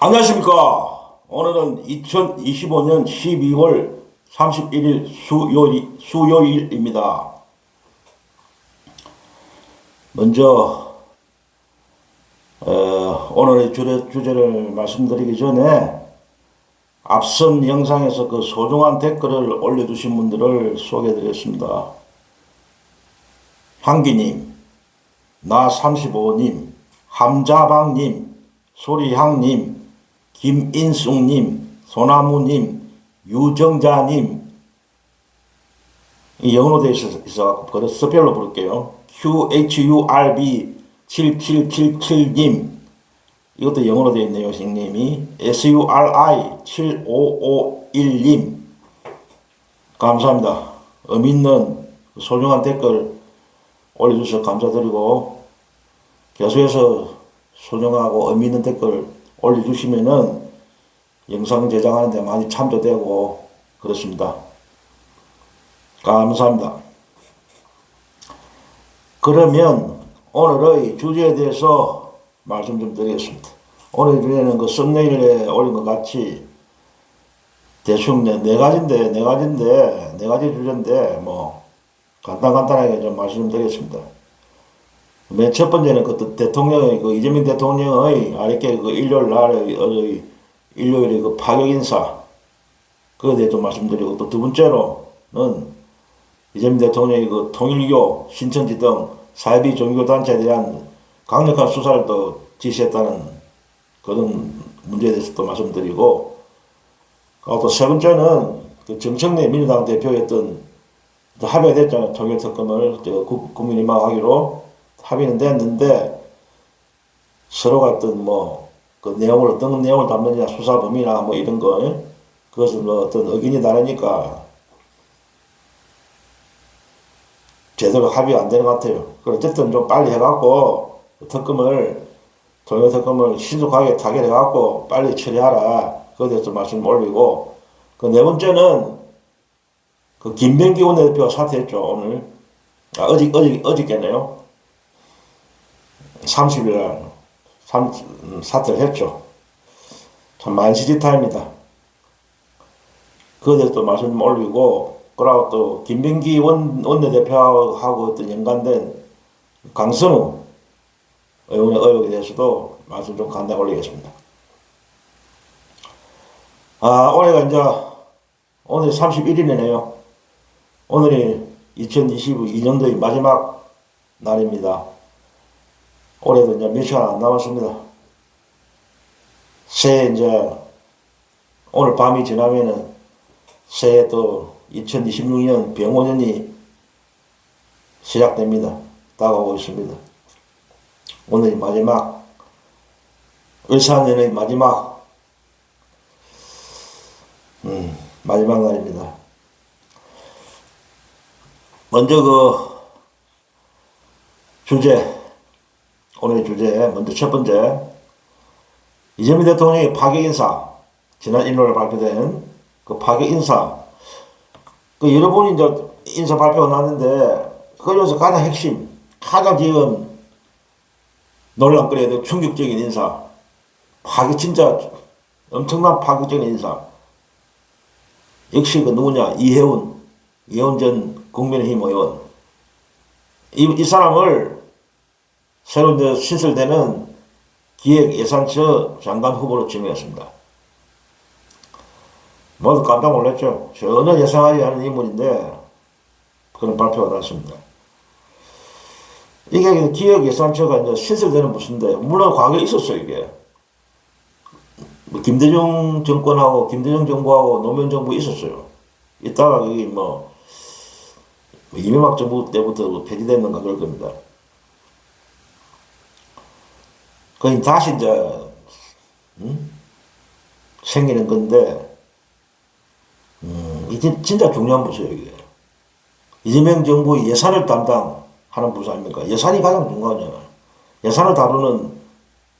안녕하십니까. 오늘은 2025년 12월 31일 수요일입니다. 먼저 오늘의 주제를 말씀드리기 전에 앞선 영상에서 그 소중한 댓글을 올려주신 분들을 소개해드리겠습니다. 향기님, 나35님, 함자방님, 소리향님, 김인숙님, 소나무님, 유정자님, 이 영어로 되어 있어서 그래서 스펠로 부를게요. QHURB7777님, 이것도 영어로 되어 있네요. 선생님이 SURI7551님, 감사합니다. 의미 있는 소중한 댓글 올려주셔서 감사드리고, 계속해서 소중하고 의미 있는 댓글 올려주시면은 영상 제작하는데 많이 참조되고 그렇습니다. 감사합니다. 그러면 오늘의 주제에 대해서 말씀 좀 드리겠습니다. 오늘 주제는 그 썸네일에 올린 것 같이 대충 네 가지 주제인데 뭐 간단하게 좀 말씀 드리겠습니다. 맨 첫 번째는 그 대통령의 그 이재명 대통령의 아랫게 그 일요일에 그 파격 인사 그에 대해 좀 말씀드리고, 또 두 번째로는 이재명 대통령이 그 통일교, 신천지 등 사이비 종교 단체에 대한 강력한 수사를 또 지시했다는 그런 문제에 대해서 또 말씀드리고, 또 세 번째는 그 정청래 민주당 대표였던 합의가 됐잖아요. 통일특검을 국민희망하기로 합의는 됐는데 서로가 어떤 그 내용을 어떤 내용을 담느냐, 수사 범위나 뭐 이런 거, 그것은 뭐 어떤 의견이 다르니까 제대로 합의가 안 되는 것 같아요. 어쨌든 좀 빨리 해갖고 통일 특검을 신속하게 타결해갖고 빨리 처리하라. 그에 대해서 말씀 올리고, 그 네 번째는 그 김병기 원내대표가 사퇴했죠. 오늘 어저께네요. 30일 날 사퇴를 했죠. 참 만시지탄입니다. 그에 대해서 또 말씀 좀 올리고, 그러고 또 김병기 원내대표하고 어떤 연관된 강선우 의원의 의혹에 대해서도 말씀 좀 간단히 올리겠습니다. 오늘 31일이네요. 오늘이 2022년도의 마지막 날입니다. 올해도 이제 몇 시간 안 남았습니다. 새해 오늘 밤이 지나면은 새해 또 2026년 병오년이 시작됩니다. 다가오고 있습니다. 오늘이 마지막, 을사년의 마지막 날입니다. 먼저 오늘의 주제, 먼저 첫 번째, 이재명 대통령의 파격 인사, 지난 일요일에 발표된 그 파격 인사, 여러 번 인사 발표가 났는데, 그 중에서 가장 핵심, 가장 지금 논란거리에 대한 충격적인 인사, 진짜 엄청난 파격적인 인사, 역시 누구냐, 이해운 전 국민의힘 의원. 이 사람을 새로 신설되는 기획예산처 장관 후보로 지명했습니다. 모두 깜짝 놀랐죠. 전혀 예상하지 않은 인물인데 그런 발표가 났습니다. 이게 기획예산처가 신설되는 무슨데, 물론 과거에 있었어요. 이게 김대중 정권하고 김대중 정부하고 노무현 정부 있었어요. 이따가 여기 이명박 정부 때부터 폐지됐는가 그럴 겁니다. 그게 다시 생기는 건데, 이게 진짜 중요한 부서예요. 이게 이재명 정부 예산을 담당하는 부서 아닙니까? 예산이 가장 중요하잖아요. 예산을 다루는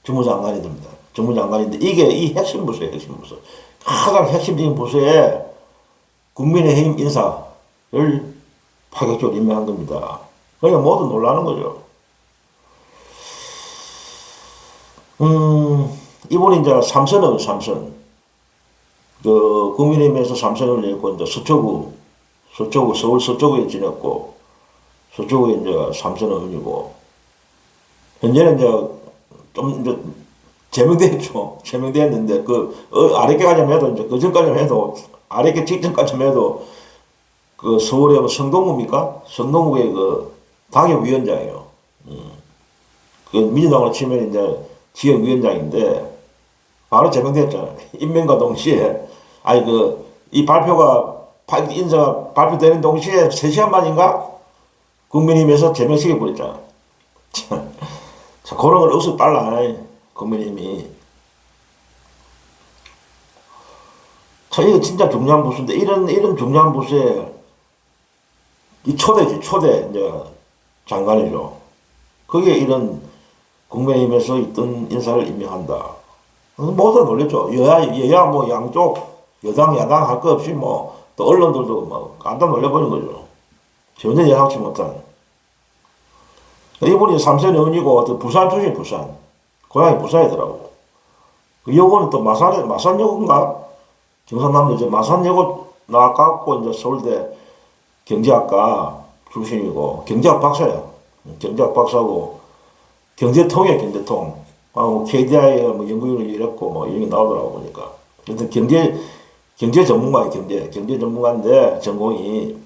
주무장관이 됩니다. 주무장관인데 이 핵심 부서예요. 핵심 부서. 가장 핵심적인 부서에 국민의힘 인사를 파격적으로 임명한 겁니다. 그러니까 모두 놀라는 거죠. 이분이 이제 삼선은 삼선. 그 국민의힘에서 삼선을 냈고 이제 서초구 서울 서초구에 지냈고 서초구에 이제 삼선 의원이고 현재는 이제 좀 이제 제명됐죠. 제명됐는데 아랫게까지만 해도 이제 그 전까지만 해도 아랫게 직전까지만 해도 그 서울의 성동구입니까? 성동구의 그 당협위원장이에요. 그 민주당으로 치면 이제 지역위원장인데 바로 제명됐잖아요. 임명과 동시에 이 인사가 발표되는 동시에 3시간 만인가 국민의힘에서 제명시켜 버렸잖아. 자, 그런 걸 억수 빨라 국민의힘이. 자, 이거 진짜 중요한 부서인데 이런 중요한 부서에 이 초대 이제 장관이죠. 거기에 이런 국민의힘에서 있던 인사를 임명한다. 모두 놀랬죠. 여야 뭐 양쪽 여당 야당 할 거 없이 뭐 또 언론들도 뭐 깜짝 놀래버린 거죠. 전혀 예상치 못한. 이분이 삼선 의원이고 부산 출신 부산. 고향이 부산이더라고. 그 여고는 또 마산여고인가? 경상남도 이제 마산여고 나와갖고 이제 서울대 경제학과 출신이고 경제학 박사야. 경제학 박사고 경제통이야 경제통. KDI에 뭐 연구위원을 일했고 뭐 이런 게 나오더라고 보니까. 일단 경제 전문가예요. 경제 전문가인데 전공이.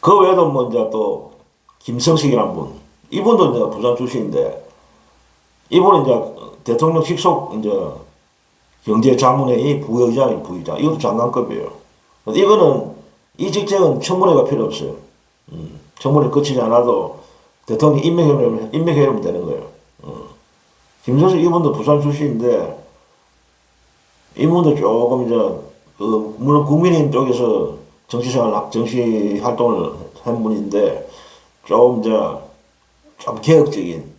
그 외에도 뭐 이제 또 김성식이라는 분. 이분도 이제 부산 출신인데 이분은 이제 대통령 직속 이제 경제자문회의 부의장. 이것도 장관급이에요. 이거는 이 직책은 청문회가 필요 없어요. 청문회 거치지 않아도 대통령 임명해놓으면 되는 거예요. 김성식 이분도 부산 출신인데 이분도 조금 이제 물론 국민의힘 쪽에서 정치 활동을 한 분인데 좀 개혁적인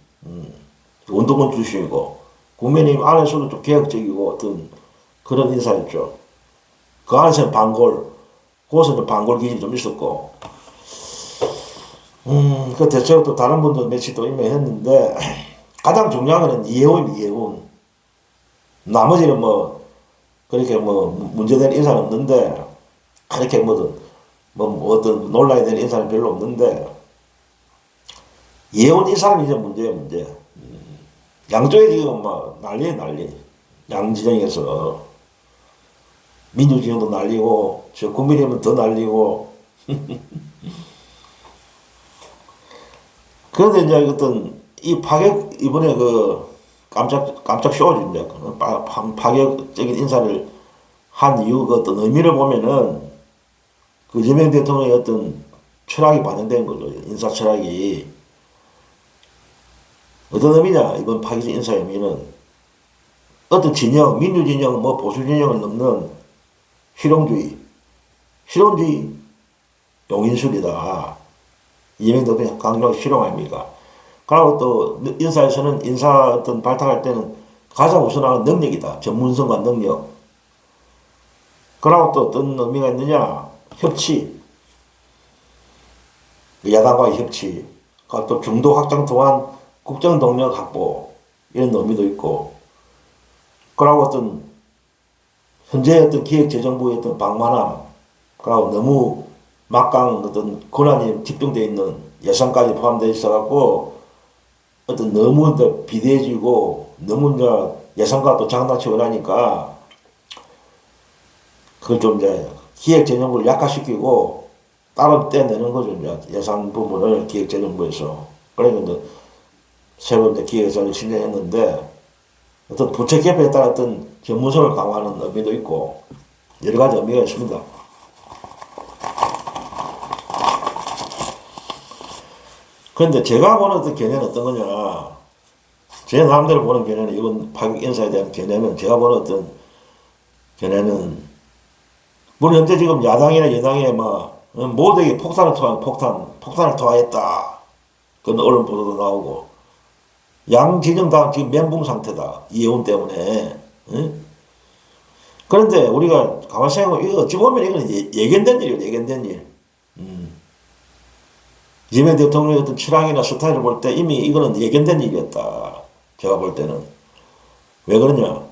운동권 출신이고 국민의힘 안에서도 좀 개혁적이고 어떤 그런 인사였죠. 그 안에서는 거기서는 반골 기질이 좀 있었고 그 대체로 또 다른 분도 며칠 또 임명했는데 가장 중요한 거는 이해훈. 나머지는 뭐 그렇게 뭐 문제되는 인사는 없는데 그렇게 어떤 논란이 되는 인사는 별로 없는데 이해훈 이 사람이 이제 문제. 양쪽에 지금 막 난리. 양진영에서 민주진영도 난리고 저 국민의힘은 더 난리고. 그런데 이제 어떤 이 파격 이번에 깜짝 쇼죠. 이제 파격적인 인사를 한 이유 그 어떤 의미를 보면은 그 이재명 대통령의 어떤 철학이 반영된 거죠. 인사 철학이. 어떤 의미냐 이번 파격 인사의 의미는 어떤 진영 민주진영 뭐 보수진영을 넘는 실용주의 용인술이다. 이재명 대통령 강력히 실용 아닙니까? 그리고 또 인사에서는 인사 어떤 발탁할 때는 가장 우선하는 능력이다. 전문성과 능력. 그리고 또 어떤 의미가 있느냐? 협치. 야당과의 협치. 그리고 또 중도 확장 통한 국정 동력 확보. 이런 의미도 있고. 그리고 어떤 현재 어떤 기획재정부의 어떤 방만함. 그리고 너무 막강 어떤 권한이 집중되어 있는 예산까지 포함되어 있어갖고 어떤 너무 비대해지고 너무 예산과 또 장난치고 나니까 그걸 좀 기획재정부를 약화시키고 따로 떼내는 거죠. 예산 부분을 기획재정부에서. 그러니까 새로 기획예산을 신청했는데 어떤 부처 개편에 따라 어떤 전문성을 강화하는 의미도 있고 여러 가지 의미가 있습니다. 그런데 제가 보는 어떤 견해는 어떤 거냐. 제 나름대로 보는 견해는 이번 파격 인사에 대한 견해는 제가 보는 어떤 견해는 물론 현재 지금 야당이나 여당에 모두에게 폭탄을 투하했다. 그런 언론 보도도 나오고 양 진영 다 지금 멘붕 상태다. 이해훈 때문에. 응? 그런데 우리가 가만히 생각하면 이거 어찌 보면 이거는 예견된 일이에요. 예견된 일. 이재명 대통령의 어떤 철학이나 스타일을 볼 때 이미 이거는 예견된 일이었다. 제가 볼 때는. 왜 그러냐?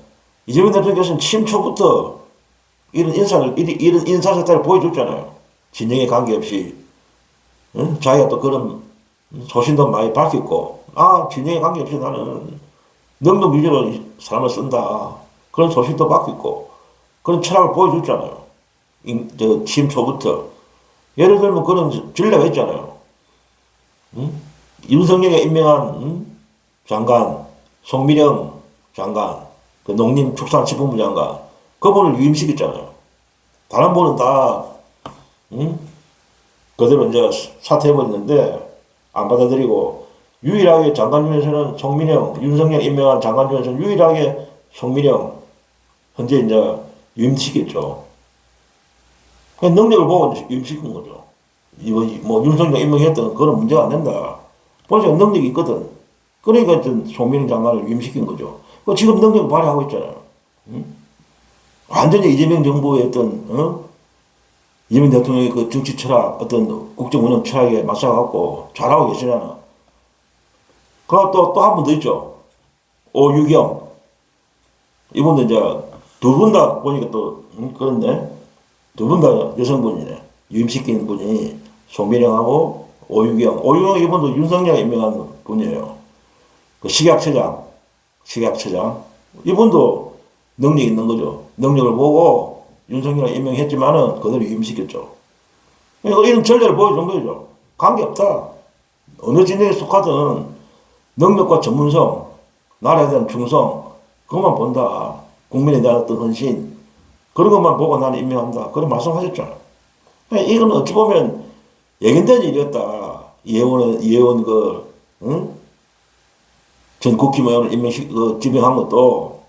이재명 대통령께서는 취임 초부터 이런 인사사태를 보여줬잖아요. 진영에 관계없이. 응? 자기가 또 그런 소신도 많이 밝혔고, 진영에 관계없이 나는 능력 위주로 사람을 쓴다. 그런 소신도 밝혔고, 그런 철학을 보여줬잖아요. 취임 초부터. 예를 들면 그런 전례가 있잖아요. 응? 윤석열이 임명한 장관, 송미령 장관, 그 농림축산식품부 장관, 그분을 유임시켰잖아요. 다른 분은 다, 그대로 이제 사퇴해버렸는데, 안 받아들이고, 유일하게 장관 중에서는 송미령, 윤석열 임명한 장관 중에서는 유일하게 송미령, 현재 이제 유임시켰죠. 그냥 능력을 보고 유임시킨 거죠. 뭐 윤석열 임명했던 그런 문제가 안 된다. 보니까 능력이 있거든. 그러니까 송미령 장관을 유임시킨 거죠. 지금 능력을 발휘하고 있잖아요. 완전히 이재명 정부의 이재명 대통령의 그 정치 철학, 어떤 국정 운영 철학에 맞서갖고 잘하고 계시잖아. 그리고 또 한 분 더 있죠. 오유경. 이분도 이제 두 분 다 보니까 또, 그런데 두 분 다 여성분이네. 유임시킨 분이 송미령하고 오유경. 오유경 이분도 윤석열 임명한 분이에요. 그 식약처장. 이분도 능력이 있는 거죠. 능력을 보고 윤석열을 임명했지만은 그대로 유임시켰죠. 그러니까 이런 전례를 보여준 거죠. 관계없다. 어느 진영에 속하든 능력과 전문성, 나라에 대한 충성, 그것만 본다. 국민에 대한 어떤 헌신, 그런 것만 보고 나는 임명한다. 그런 말씀하셨잖아요. 그러니까 이건 어찌 보면 예견된 일이었다. 이혜원 전 국힘의원을 지명한 것도,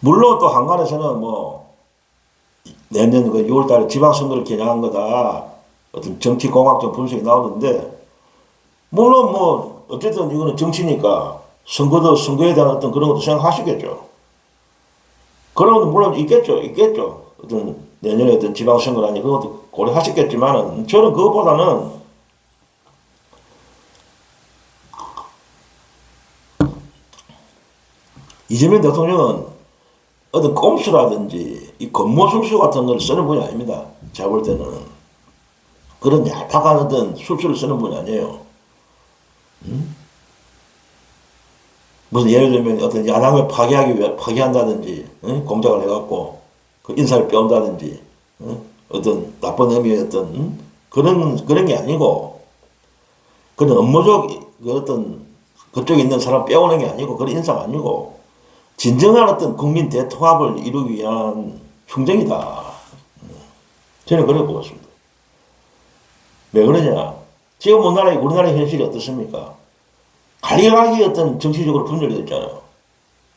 물론 또 한간에서는 내년 6월 달에 지방선거를 겨냥한 거다. 어떤 정치공학적 분석이 나오는데, 물론 어쨌든 이거는 정치니까 선거에 대한 어떤 그런 것도 생각하시겠죠. 그런 것도 물론 있겠죠. 어떤 내년에 어떤 지방선거라니 그런 것도 고려하셨겠지만은, 저는 그것보다는 이재명 대통령은 어떤 꼼수라든지 이 겉모술수 같은 걸 쓰는 분이 아닙니다. 제가 볼 때는 그런 얄팍한 어떤 술수를 쓰는 분이 아니에요. 무슨 예를 들면 어떤 야당을 파괴한다든지, 공작을 해갖고 그 인사를 빼온다든지, 어떤 나쁜 의미의 어떤 그런 게 아니고, 그런 업무적 어떤 그쪽에 있는 사람 빼오는 게 아니고, 그런 인사가 아니고, 진정한 어떤 국민 대통합을 이루기 위한 충정이다. 저는 그렇게 보고 있습니다. 왜 그러냐? 지금 우리나라의 현실이 어떻습니까? 갈리갈리 어떤 정치적으로 분열되어 있잖아요.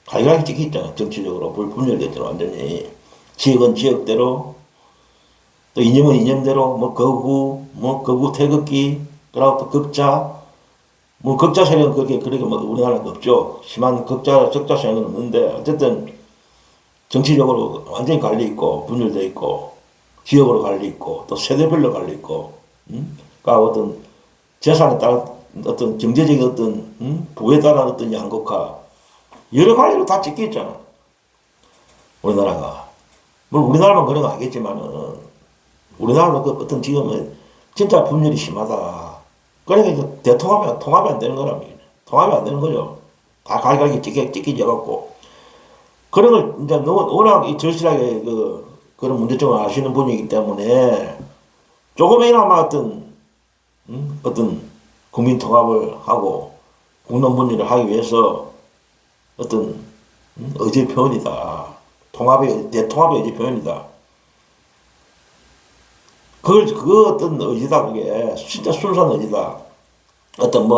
갈리갈리 찍혀 있잖아요. 정치적으로 분열되어 있잖아요. 완전히. 지역은 지역대로, 또 이념은 이념대로, 거구 태극기, 그리고 또 극자, 극자 세력은 그렇게 우리나라는 없죠. 심한 적자 세력은 없는데, 어쨌든, 정치적으로 완전히 갈리 있고, 분열되어 있고, 지역으로 갈리 있고, 또 세대별로 갈리 있고, 그러니까 어떤 재산에 따라 어떤 경제적인 어떤, 부에 따른 어떤 양극화, 여러 가지로 다 찍혀 있잖아. 우리나라가. 물론 우리나라만 그런 거 아니겠지만은, 우리나라도 어떤 지금은 진짜 분열이 심하다. 그러니까 통합이 안 되는 거랍니다. 통합이 안 되는 거죠. 다 갈갈이 찍혀져갖고. 그런 걸 이제 워낙 절실하게 그런 문제점을 아시는 분이기 때문에 조금이나마 어떤 국민 통합을 하고 국론 분열을 하기 위해서 어떤 의지의 표현이다. 대통합의 의지 표현이다. 그 어떤 의지다, 그게. 진짜 순수한 의지다. 어떤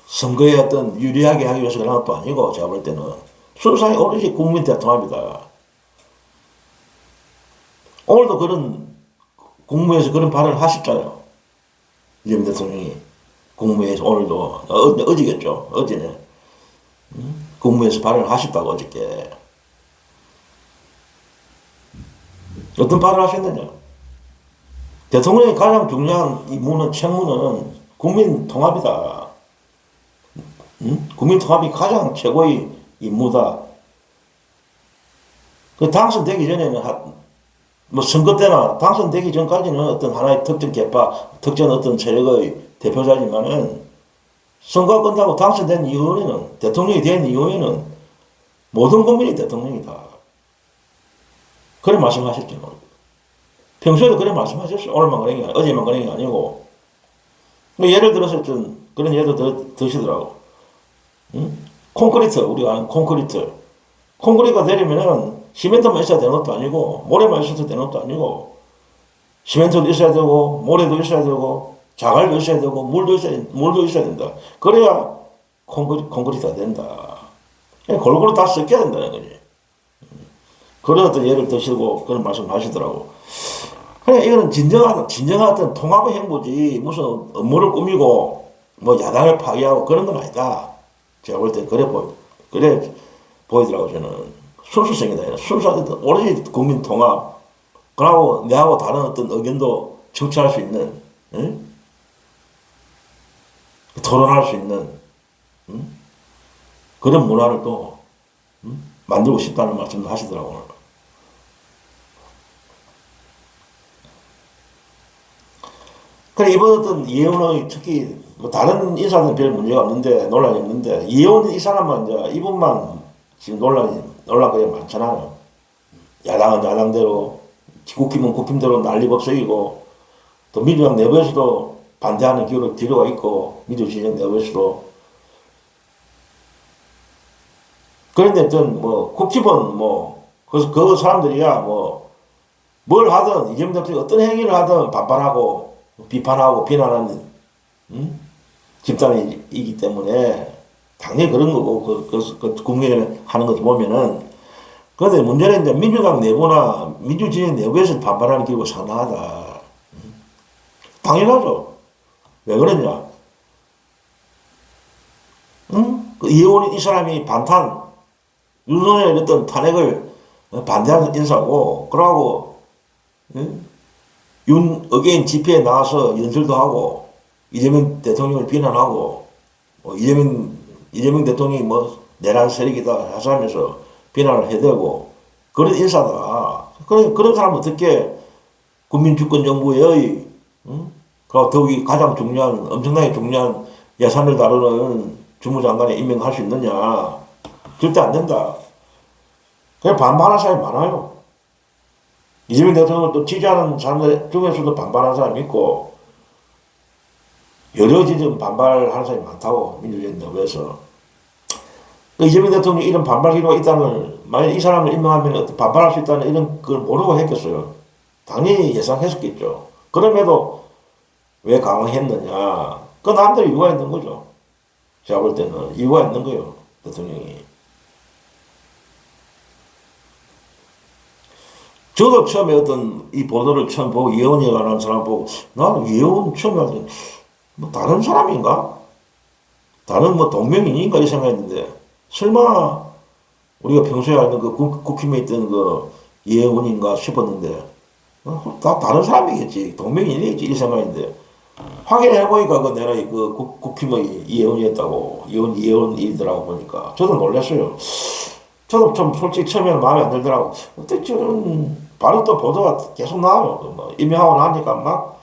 선거에 어떤 유리하게 하기 위해서 그런 것도 아니고, 제가 볼 때는. 순수하게 오로지 국민 대통합이다. 오늘도 국무회에서 그런 발언을 하셨잖아요. 이재명 대통령이. 국무회에서 오늘도, 어제겠죠. 어제네. 국무회에서 발언을 하셨다고, 어저께. 어떤 발언을 하셨느냐? 대통령이 가장 중요한 책무는 국민 통합이다. 국민 통합이 가장 최고의 임무다. 그 당선되기 전에는 뭐 선거 때나 당선되기 전까지는 어떤 하나의 특정 계파, 특정 어떤 세력의 대표자지만은 선거가 끝나고 당선된 이후에는 대통령이 된 이후에는 모든 국민이 대통령이다. 그래 말씀하셨죠. 평소에도 그래 말씀하셨어요. 오늘만 그런 게 아니고 어제만 그런 게 아니고. 예를 들어서 좀 그런 예도 드시더라고. 응? 콘크리트, 우리가 아는 콘크리트. 콘크리트가 되려면은 시멘트만 있어야 되는 것도 아니고 모래만 있어도 되는 것도 아니고 시멘트도 있어야 되고 모래도 있어야 되고 자갈도 있어야 되고 물도 있어야 된다. 그래야 콘크리트가 된다. 골고루 다 섞여야 된다는 거지. 그런 어떤 예를 드시고 그런 말씀 하시더라고. 그래, 이거는 진정한 어떤 통합의 행보지, 무슨 업무를 꾸미고, 뭐 야당을 파괴하고 그런 건 아니다. 제가 볼 때 그래 보이더라고, 저는. 순수성이다. 순수한 오로지 국민 통합. 그러고 내하고 다른 어떤 의견도 청취할 수 있는, 응? 토론할 수 있는, 응? 그런 문화를 또, 응? 만들고 싶다는 말씀도 하시더라고요. 그래, 이번 어떤 이혜원의 특히, 뭐 다른 인사들은 별 문제가 없는데, 논란이 없는데, 이혜원 이 사람만, 이제, 이분만 지금 논란거리 많잖아요. 야당은 야당대로, 국힘은 국힘대로 난리법석이고, 또 민주당 내부에서도 반대하는 기류가 있고, 민주진영 내부에서도. 그런데 어떤, 뭐, 국힘은 뭐, 그래서 그 사람들이야, 뭐, 뭘 하든, 이재명 대통령이 어떤 행위를 하든 반발하고, 비판하고 비난하는 집단이기 때문에 당연히 그런 거고 국민이 하는 것도 보면은 그런데 문제는 이제 민주당 내부나 민주진영 내부에서 반발하는 기류가 상당하다. 당연하죠. 왜 그러냐? 그 이혜원 이 사람이 윤석열의 어떤 탄핵을 반대하는 인사고 그러고 어게인 집회에 나와서 연설도 하고, 이재명 대통령을 비난하고, 이재명 대통령이 뭐, 내란 세력이다 하면서 비난을 해대고, 그런 인사다. 그런 사람은 어떻게 국민주권정부의, 그리고 더욱이 가장 중요한, 엄청나게 중요한 예산을 다루는 주무장관에 임명할 수 있느냐. 절대 안 된다. 그냥 반발하는 사람이 많아요. 이재명 대통령을 또 지지하는 사람들 중에서도 반발하는 사람이 있고, 여러 지점 반발하는 사람이 많다고, 민주주의 내부에서. 이재명 대통령이 이런 반발 기류가 있다는, 만약 이 사람을 임명하면 반발할 수 있다는 이런 걸 모르고 했겠어요. 당연히 예상했었겠죠. 그럼에도 왜 강행했느냐. 그 나름대로 이유가 있는 거죠. 제가 볼 때는 이유가 있는 거예요, 대통령이. 저도 처음에 어떤 이 보도를 처음 보고 이혜원이라는 사람 보고 나는 이혜원 처음에 할 때 뭐 다른 사람인가? 다른 뭐 동명인인가 이 생각했는데 설마 우리가 평소에 알던 그 국힘에 있던 그 이혜원인가 싶었는데 다 다른 사람이겠지. 동명인이겠지 이 생각인데 확인해보니까 그 내가 그 국힘의 이혜원이었다고 이혜원이더라고 보니까 저도 놀랐어요. 저도 좀 솔직히 처음에는 마음에 안 들더라고. 어떻게 저는 바로 또 보도가 계속 나와요. 뭐 임명하고 나니까 막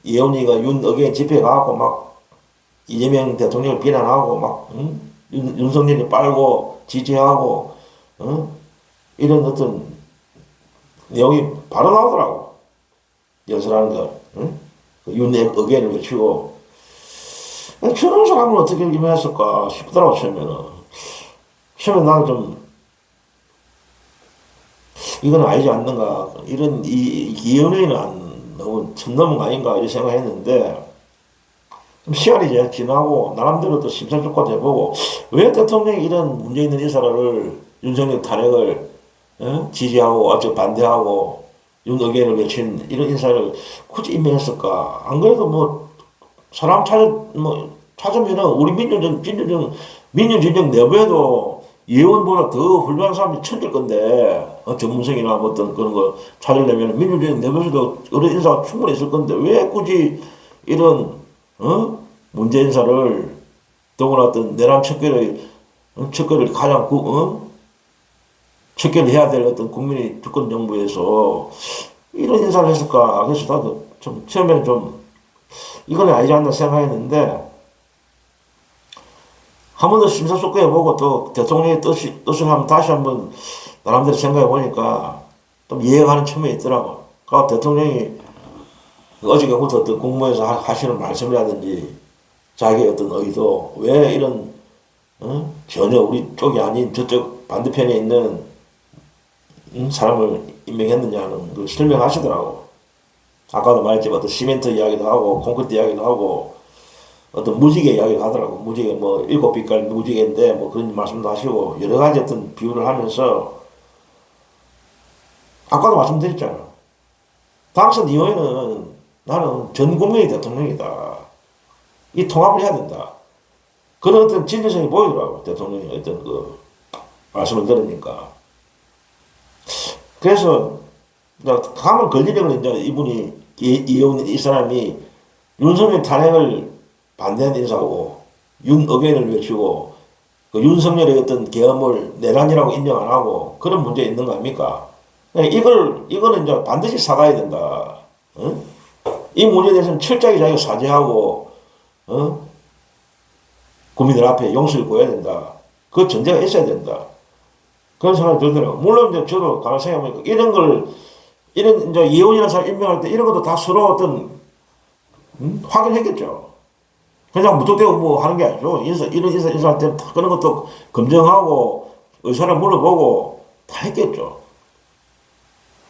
이혜원이가 어게인 집회 가고 막 이재명 대통령을 비난하고 막 윤석열이 빨고 지지하고 이런 어떤 내용이 바로 나오더라고. 연설하는 거. 어게인을 외치고 저런 사람을 어떻게 임명했을까 싶더라고 처음에 나는 좀 이건 아니지 않는가 이런 이연예인은 너무 선 넘은 거 아닌가 이런 생각했는데 좀 시간이 이제 지나고 나름대로 또 심사숙고도 해보고 왜 대통령이 이런 문제 있는 인사를 윤석열 탄핵을 지지하고 어째 반대하고 윤어게인을 외친 이런 인사를 굳이 임명했을까? 안 그래도 뭐 사람 찾으면은 우리 민주진영 내부에도 예원보다 더 훌륭한 사람이 천일 건데, 전문성이나 뭐 어떤 그런 거 찾으려면 민주주의 내부에서도 여러 인사가 충분히 있을 건데, 왜 굳이 이런, 문제 인사를, 더구나 어떤 내란 척결의 척결을 가장 척결을 해야 될 어떤 국민의 주권 정부에서 이런 인사를 했을까? 그래서 나도 좀 처음에는 좀 이건 아니지 않나 생각했는데 한 번 더 심사숙고해보고 또 대통령의 뜻을 한번 다시 한번 나름대로 생각해보니까 좀 이해가 가는 측면이 있더라고. 그러니까 대통령이 어저께부터 어떤 국무에서 하시는 말씀이라든지 자기의 어떤 의도 왜 이런 전혀 우리 쪽이 아닌 저쪽 반대편에 있는 사람을 임명했느냐는 걸 설명하시더라고. 아까도 말했지만 어떤 시멘트 이야기도 하고 콘크리트 이야기도 하고 어떤 무지개 이야기를 하더라고. 무지개 뭐 7빛깔 무지개인데 뭐 그런 말씀도 하시고 여러 가지 어떤 비유를 하면서 아까도 말씀드렸잖아. 당선 이후에는 나는 전 국민이 대통령이다. 이 통합을 해야 된다. 그런 어떤 진정성이 보이더라고. 대통령이 어떤 그 말씀을 들으니까. 그래서 가면 걸리려고 이제 이분이 이용인 이 사람이 윤석열 탄핵을 반대하는 인사고 윤의견을 외치고 그 윤석열의 어떤 계엄을 내란이라고 인정 안 하고 그런 문제 있는 거 아닙니까? 이거는 이제 반드시 사과해야 된다. 어? 이 문제에 대해서는 철저하게 자기가 사죄하고 국민들 앞에 용서를 구해야 된다. 그 전제가 있어야 된다. 그런 생각이 들더라고요. 물론 이제 저도 가만 생각해보니까 이런 이제 이혼이라는 사람 임명할 때 이런 것도 다 서로 어떤 확인했겠죠. 그냥 무턱대고 뭐 하는 게 아니죠. 이런 인사할 때는 다 그런 것도 검증하고 의사를 물어보고 다 했겠죠.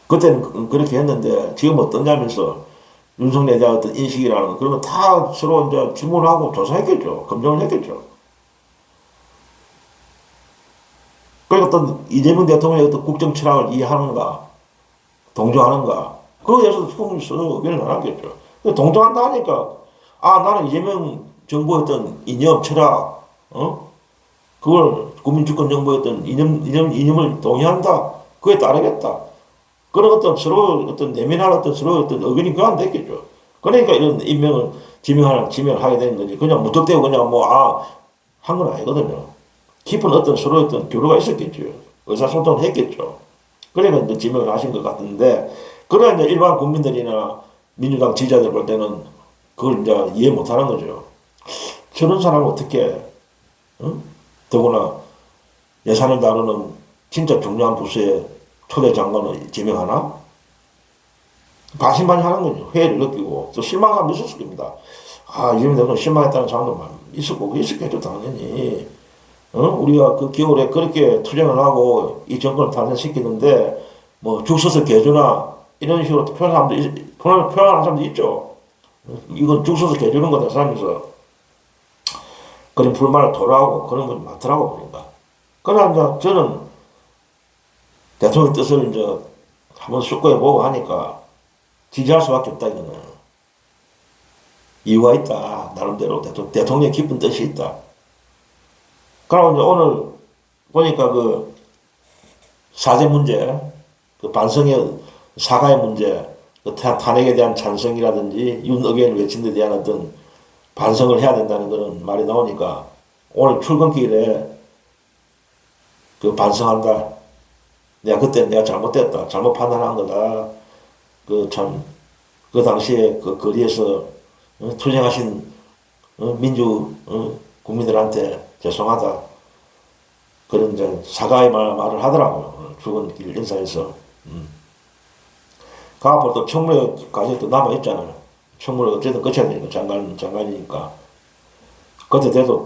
그때는 그렇게 했는데 지금 어떠냐면서 윤석열에 대한 어떤 인식이라는 그런 거 다 서로 이제 질문하고 조사했겠죠. 검증을 했겠죠. 그러니까 어떤 이재명 대통령의 어떤 국정 철학을 이해하는가, 동조하는가, 그거에 대해서 서로 의견을 나눴겠죠. 동조한다 하니까, 나는 이재명 정부의 어떤 이념, 철학, 그걸 국민주권 정부의 어떤 이념을 동의한다. 그에 따르겠다. 그런 어떤 서로 어떤 내면한 어떤 서로 어떤 의견이 교환됐겠죠. 그러니까 이런 임명을, 지명을 하게 되는 거지. 그냥 무턱대고 그냥 한 건 아니거든요. 깊은 어떤 서로 어떤 교류가 있었겠죠. 의사소통을 했겠죠. 그러니까 이제 지명을 하신 것 같은데, 그런 이제 일반 국민들이나 민주당 지지자들 볼 때는 그걸 이제 이해 못 하는 거죠. 저런 사람은 어떻게, 더구나 예산을 다루는 진짜 중요한 부서에 초대 장관을 지명하나? 반신반의하는 거죠. 회의를 느끼고 또 실망감도 있었을 겁니다. 이재명 대통령 실망했다는 사람도 있었겠죠, 당연히. 우리가 그 겨울에 그렇게 투쟁을 하고 이 정권을 탄생시키는데 뭐 죽 서서 개주나 이런 식으로 표현하는 사람도 있죠. 이건 죽 서서 개주는 거다 생각하면서 그런 불만을 토로하고 그런 건 많더라고 보니까. 그러나 이제 저는 대통령의 뜻을 이제 한번 숙고해보고 하니까 지지할 수밖에 없다 이거는. 이유가 있다. 나름대로 대통령의 깊은 뜻이 있다. 그리고 이제 오늘 보니까 그 사죄 문제, 그 반성의 사과의 문제, 그 탄핵에 대한 찬성이라든지 윤의견을 외친 데 대한 어떤 반성을 해야 된다는 그런 말이 나오니까 오늘 출근길에 그 반성한다. 그때 내가 잘못됐다. 잘못 판단한 거다. 그 당시에 그 거리에서 투쟁하신 국민들한테 죄송하다. 그런 이제 사과의 말을 하더라고요. 출근길 인사에서. 그 앞으로 또 청문회까지 또 남아있잖아요. 청문회 어쨌든 거쳐야 되니까, 장관이니까. 그때도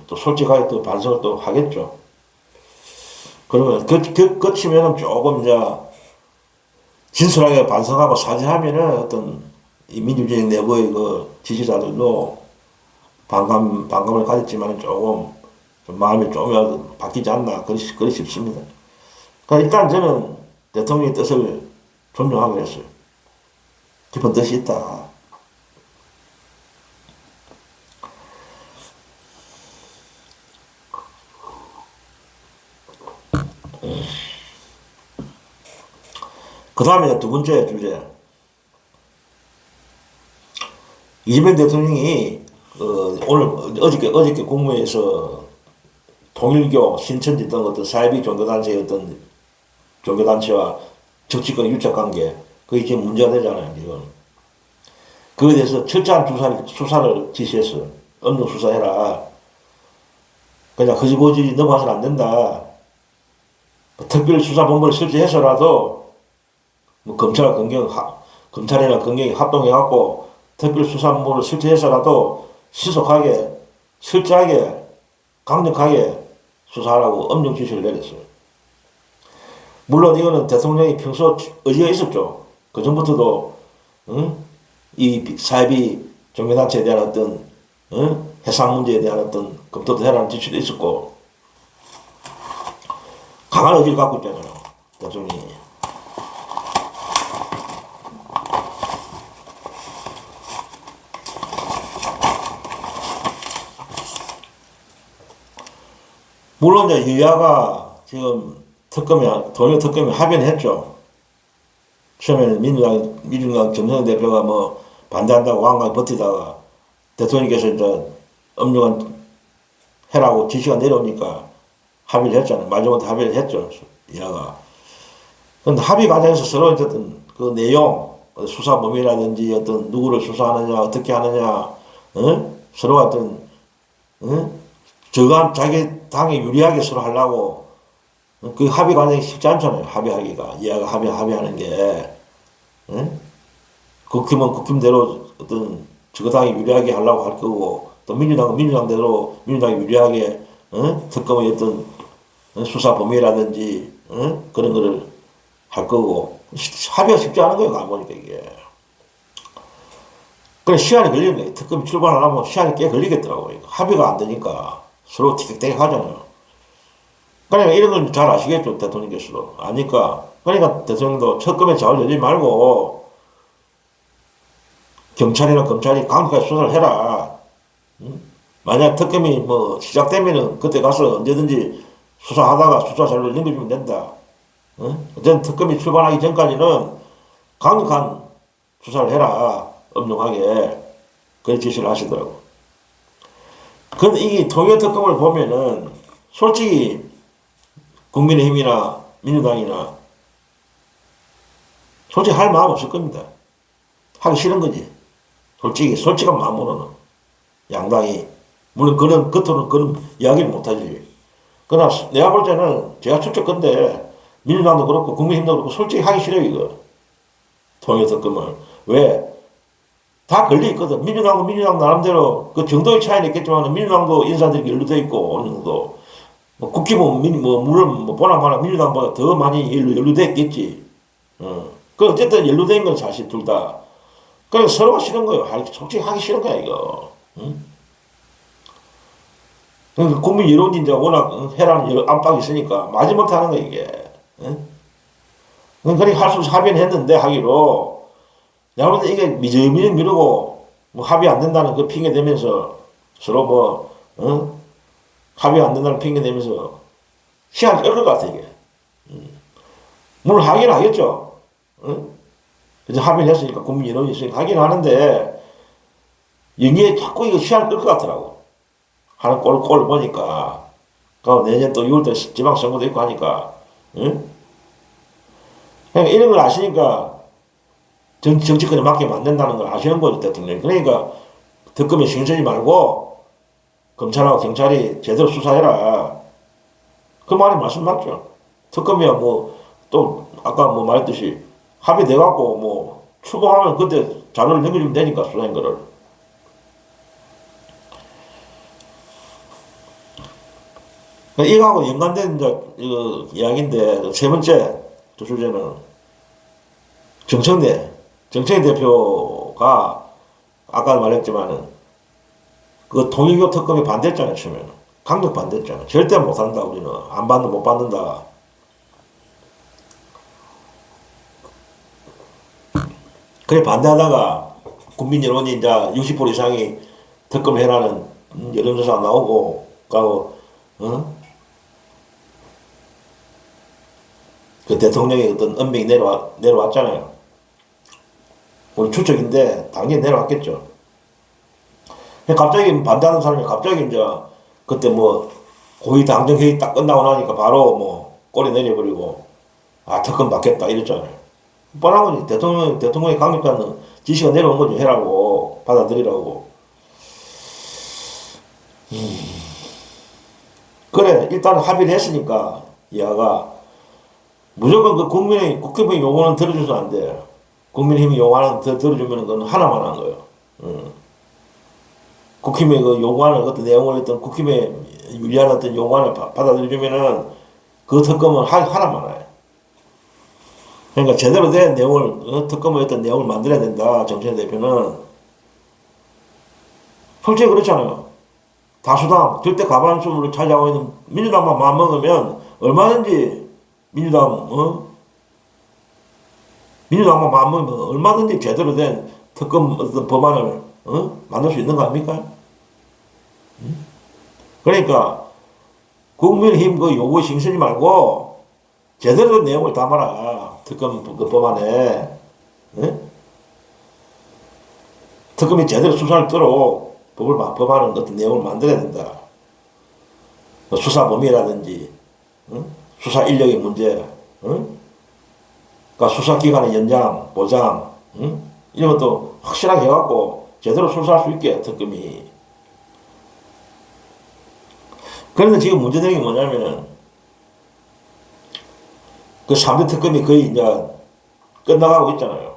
또 솔직하게 또 반성을 또 하겠죠. 그러면 거치면은 조금 이제 진솔하게 반성하고 사죄하면은 어떤 이 민주주의 내부의 그 지지자들도 반감을 가졌지만 조금 좀 마음이 조금이라도 바뀌지 않나 그리 싶습니다. 그러니까 일단 저는 대통령의 뜻을 존중하고 했어요. 깊은 뜻이 있다. 그 다음에 두 번째 주제. 이재명 대통령이 어저께 국무회에서 통일교, 신천지 등 어떤 사이비 종교단체의 어떤 종교단체와 정치권 유착관계, 그게 지금 문제가 되잖아요, 지금. 그에 대해서 철저한 수사를 지시했어요. 엄정 수사해라. 그냥 허지고지 넘어가서는 안 된다. 특별수사본부를 설치해서라도 뭐 검찰이나 검경이 합동해갖고 특별수사본부를 설치해서라도 신속하게, 철저하게, 강력하게 수사하라고 엄정 지시를 내렸어요. 물론 이거는 대통령이 평소 의지가 있었죠. 그 전부터도 이 사이비 종교단체에 대한 어떤 해상 문제에 대한 어떤 검토도 해라는 지시도 있었고 강한 의지를 갖고 있잖아요, 대통령이. 물론 이제 여야가 지금 통일 특검에 합의는 했죠. 처음에는 민주당 김성현 대표가 뭐 반대한다고 왕강 버티다가 대통령께서 이제 엄중한 해라고 지시가 내려오니까 합의를 했잖아요. 마지막에 합의를 했죠, 여야가. 그런데 합의 과정에서 서로 어쨌든 그 내용, 수사 범위라든지 어떤 누구를 수사하느냐, 어떻게 하느냐, 서로가 어떤, 자기 당에 유리하게 서로 하려고 그 합의 과정이 쉽지 않잖아요. 합의하기가. 여야가 합의하는 게. 국힘은 국힘대로 어떤 저 당이 유리하게 하려고 할 거고, 또 민주당은 민주당대로 민주당이 유리하게, 특검의 어떤 수사 범위라든지, 그런 거를 할 거고, 합의가 쉽지 않은 거예요. 가보니까 이게. 그래, 시간이 걸리는 거예요. 특검이 출발하려면 시간이 꽤 걸리겠더라고요. 합의가 안 되니까 서로 티격태격 하잖아요. 그러니까 이런 걸 잘 아시겠죠, 대통령께서도. 아니까. 그러니까 대통령도 특검에 자을 열지 말고, 경찰이나 검찰이 강력하게 수사를 해라. 만약 특검이 뭐 시작되면은 그때 가서 언제든지 수사하다가 수사 자료를 넘겨주면 된다. 어쨌든 특검이 출발하기 전까지는 강력한 수사를 해라. 엄중하게. 그런 지시를 하시더라고. 근데 이 통일특검을 보면은 솔직히 국민의힘이나 민주당이나 솔직히 할 마음 없을 겁니다. 하기 싫은 거지. 솔직한 마음으로는. 양당이. 물론 겉으로는 그런 이야기를 못하지. 그러나 내가 볼 때는 제가 추측컨대 민주당도 그렇고 국민의힘도 그렇고 솔직히 하기 싫어요, 이거. 통일특검을. 왜? 다 걸려있거든. 민주당도 민주당 나름대로 그 정도의 차이는 있겠지만 민주당도 인사들이 연루돼 있고 어느 정도. 국힘은 물론 보나마나 민주당보다 더 많이 연루돼 있겠지. 그 어쨌든 연루된 건 사실 둘 다. 그래서 서로가 싫은 거예요. 솔직히 하기 싫은 거야 이거. 그러니까 국민 여론인자 워낙 해라는 압박이 있으니까 마지못해 하는 거야 이게. 그러니까 할 수 없이 합의는 했는데 하기로. 내가 볼 때 이게 미적미적 미루고 뭐 합의 안 된다는 그 핑계 대면서 서로 합의 안 된다는 핑계 대면서 시간 끌 것 같아 이게. 물론 하긴 하겠죠. 그래서 합의를 했으니까 국민 여론이 있으니까 하긴 하는데 여기에 자꾸 이거 시간 끌 것 같더라고. 하는 꼴을 보니까. 그 내년 또 6월달 지방선거도 있고 하니까. 그러니까 이런 걸 아시니까 정치권에 맡기면 안 된다는 걸 아시는 거죠, 대통령이. 그러니까 특검에 신경 쓰지 말고 검찰하고 경찰이 제대로 수사해라. 그 말이 말씀 맞죠. 특검이야 또 아까 말했듯이 합의돼갖고 출범하면 그때 자료를 넘겨주면 되니까 수사한 거를. 이거하고 연관된 이거 이야기인데 세 번째 주제는 정청래 대표가 아까 말했지만은 그 통일교 특검에 반대했잖아요. 처음에는 강력 반대했잖아요. 절대 못한다 우리는. 못 받는다. 그래 반대하다가 국민 여론이 이제 60% 이상이 특검해라는 여론조사가 나오고 그 대통령의 어떤 언명이 내려왔잖아요. 우리 추측인데 당연히 내려왔겠죠. 갑자기 반대하는 사람이 갑자기 이제 그때 고위 당정회의 딱 끝나고 나니까 바로 뭐 꼬리 내려버리고 아 특검 받겠다 이랬잖아요. 뻔한 거지. 대통령의 강력한 지시가 내려온 거죠. 해라고 받아들이라고. 그래 일단 합의를 했으니까 이하가 무조건 그 국회의원 요구는 들어줘서 안 돼. 국민의힘이 요구하는 들어주면 그건 하나만 한 거예요. 국힘의 그 요구하는 어떤 내용을 했던 국힘의 유리한 어떤 요구안을 받아들여주면은 그 특검은 하나만 해. 그러니까 제대로 된 내용을, 특검의 어떤 내용을 만들어야 된다. 정치인 대표는. 솔직히 그렇잖아요. 다수당, 절대 과반수를 차지하고 있는 민주당만 마음먹으면 얼마든지 민주당만 마음먹으면 얼마든지 제대로 된 특검 어떤 법안을, 만들 수 있는 거 아닙니까? 그러니까, 국민의힘 그 요구 신경 쓰지 말고, 제대로 된 내용을 담아라. 특검 그 법안에. 특검이 제대로 수사를 들어 법안은 어떤 내용을 만들어야 된다. 수사 범위라든지, 수사 인력의 문제, 그러니까 수사기간의 연장, 보장, 이런 것도 확실하게 해갖고 제대로 수사할 수 있게 특검이. 그런데 지금 문제되는 게 뭐냐면은 그 3대 특검이 거의 이제 끝나가고 있잖아요.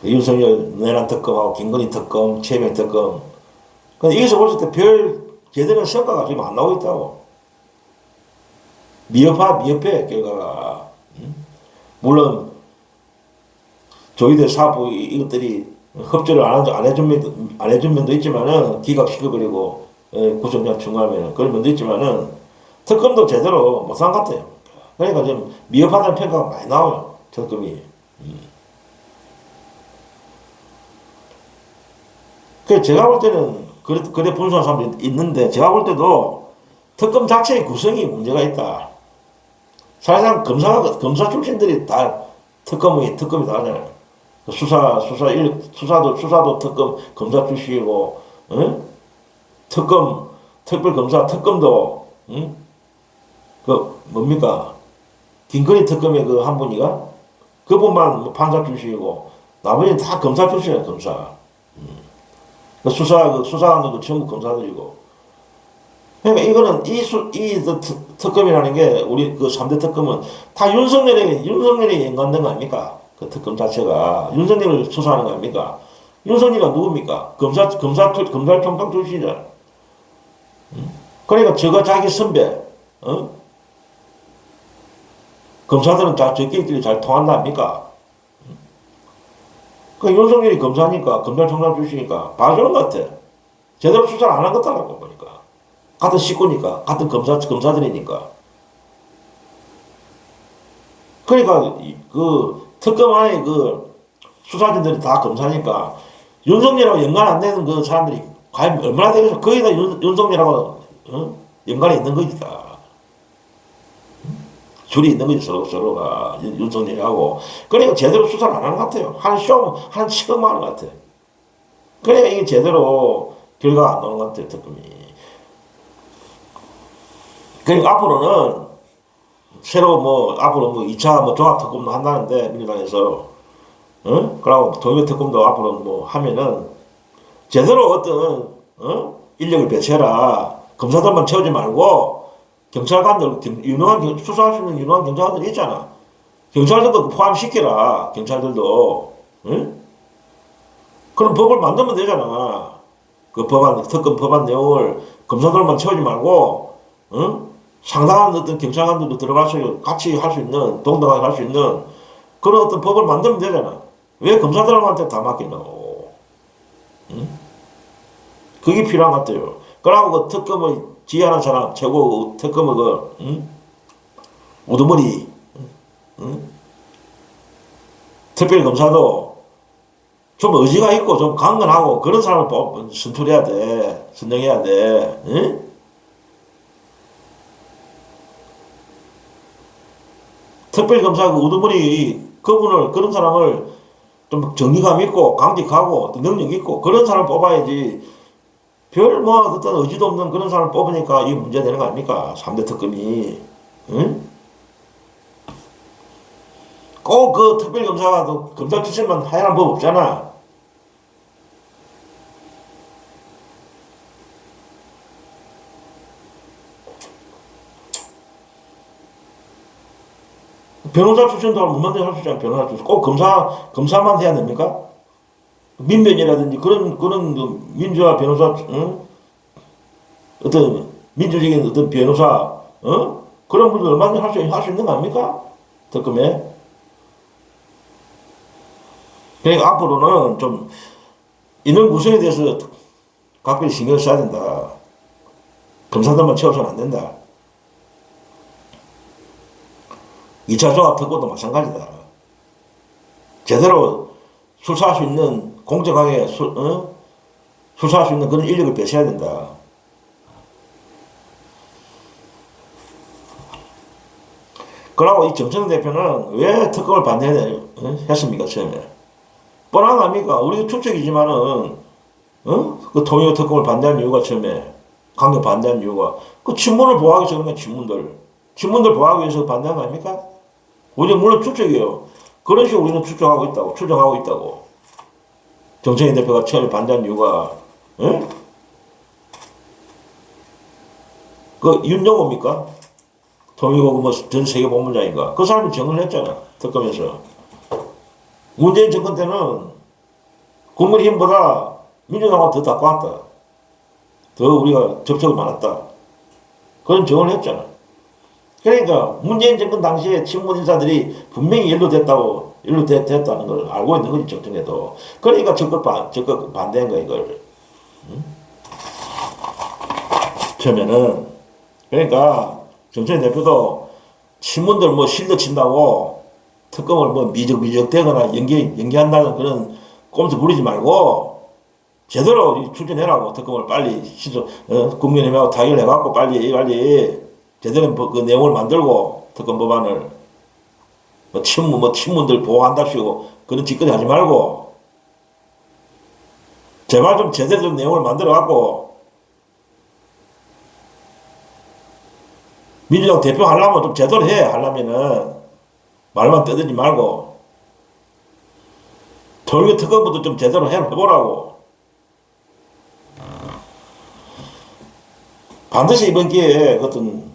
윤석열 내란 특검하고 김건희 특검, 최명 특검. 근데 여기서 볼 때 별 제대로 성과가 지금 안 나오고 있다고. 미흡해, 결과가. 물론, 조희대 사부 이것들이 협조를 안 해준 면도 있지만은, 기각시켜버리고, 구속량 중하면 그런 면도 있지만은, 특검도 제대로 못한 것 같아요. 그러니까 좀 미흡하다는 평가가 많이 나와요, 특검이. 그 제가 볼 때는 그래 분석하는 사람도 있는데 제가 볼 때도 특검 자체의 구성이 문제가 있다. 사실상 검사 출신들이 다 특검이 다 하잖아요. 수사도 특검 검사 출신이고, 특별검사 특검도, 그 뭡니까? 김건희 특검의 그 한 분이가 그분만 뭐 판사 출신이고 나머지는 다 검사 출신이야 검사. 수사관들도 전부 검사들이고. 그러니까 이거는 특검이라는 게 우리 그 3대 특검은 다 윤석열이 연관된 거 아닙니까? 그 특검 자체가 윤석열을 수사하는 거 아닙니까? 윤석열이가 누굽니까? 검찰총장 출신이잖아. 그러니까 저가 자기 선배, 검사들은 다 저끼리끼리 잘 통한다 아닙니까? 그 윤석열이 검사니까, 검찰총장 출신이니까 봐주는 것 같아. 제대로 수사를 안 한 것 같다고 보니까. 같은 식구니까, 같은 검사들이니까. 그러니까, 그, 특검 안에 그, 수사진들이 다 검사니까, 윤석열하고 연관 안 되는 그 사람들이 과연 얼마나 되겠어? 거의 다 윤석열하고, 연관이 있는 거지, 다. 줄이 있는 거지, 서로가. 윤석열하고. 그러니까 제대로 수사를 안 하는 것 같아요. 하는 척만 하는 것 같아요. 그러니까 이게 제대로 결과가 안 나오는 것 같아요, 특검이. 그러니까 앞으로는, 앞으로 2차 종합특검도 한다는데, 민주당에서. 그러고 동일특검도 앞으로 하면은, 제대로 어떤, 인력을 배치해라. 검사들만 채우지 말고, 경찰관들, 수사할 수 있는 유능한 경찰관들 있잖아. 경찰들도 포함시켜라. 경찰들도. 응? 그럼 법을 만들면 되잖아. 그 특검 법안 내용을 검사들만 채우지 말고, 상당한 어떤 경찰관들도 들어가서 같이 할 수 있는, 동등하게 할 수 있는 그런 어떤 법을 만들면 되잖아. 왜 검사들한테 다 맡기냐고. 그게 필요한 것 같아요. 그러고 그 특검의 지휘하는 사람, 최고 특검의 우두머리, 특별검사도 좀 의지가 있고 좀 강건하고 그런 사람을 선출해야 돼. 선정해야 돼. 특별검사 그 우두머리 그런 사람을 좀 정의감 있고 강직하고 능력 있고 그런 사람 뽑아야지 별 뭐 어떤 의지도 없는 그런 사람을 뽑으니까 이게 문제되는 거 아닙니까? 3대 특검이. 응? 꼭 그 특별검사가 또 검사 출신만 하야란 법 없잖아. 변호사 출신도 문만대 할 수 있잖아. 변호사 출신. 꼭 검사만 해야 됩니까? 민변이라든지 그런 그 민주화 변호사, 응? 어떤 민주적인 어떤 변호사, 그런 분들 얼마나 할 수 있는 거 아닙니까? 특검에. 그러니까 앞으로는 좀 인원 구성에 대해서 각별히 신경을 써야 된다. 검사들만 채워서는 안 된다. 2차 종합 특검도 마찬가지다. 제대로 수사할 수 있는, 공정하게 수사할 수 있는 그런 인력을 배치해야 된다. 그러고 이 정청래 대표는 왜 특검을 반대했습니까, 처음에? 뻔한 거 아닙니까? 우리 추측이지만은, 그 통일교 특검을 반대한 이유가 처음에, 강력 반대한 이유가, 그 친문을 보호하기 위해서 그런 거야, 친문들 보호하기 위해서 반대한 거 아닙니까? 우리 물론 추측이에요. 그런 식으로 우리는 추정하고 있다고. 정청래 대표가 처음에 반대한 이유가, 그 윤영호입니까? 통일교 뭐전 세계 본부장인가? 그 사람이 정을 했잖아, 특검에서. 문재인 정권 때는 국민의힘보다 민주당하고 더 가까웠다. 더 우리가 접촉이 많았다. 그런 정을 했잖아. 그러니까 문재인 정권 당시에 친문 인사들이 분명히 연루됐다는 걸 알고 있는 거지, 정청래도. 그러니까 적극 반대한 거야, 이걸. 응? 처음에는. 그러니까 정청래 대표도 친문들 뭐 실드 친다고 특검을 뭐 미적대거나 연기한다는 그런 꼼수 부리지 말고 제대로 추진해라고. 특검을 빨리 국민의힘하고 타결해갖고 빨리 제대로 그 내용을 만들고 특검 법안을 친문들 보호한답시고 그런 짓거리 하지 말고 제발 좀 제대로 좀 내용을 만들어갖고 민주당 대표 하려면 좀 제대로 해. 하려면은 말만 떠들지 말고 통일교 특검부터 좀 제대로 해보라고. 반드시 이번 기회에 어떤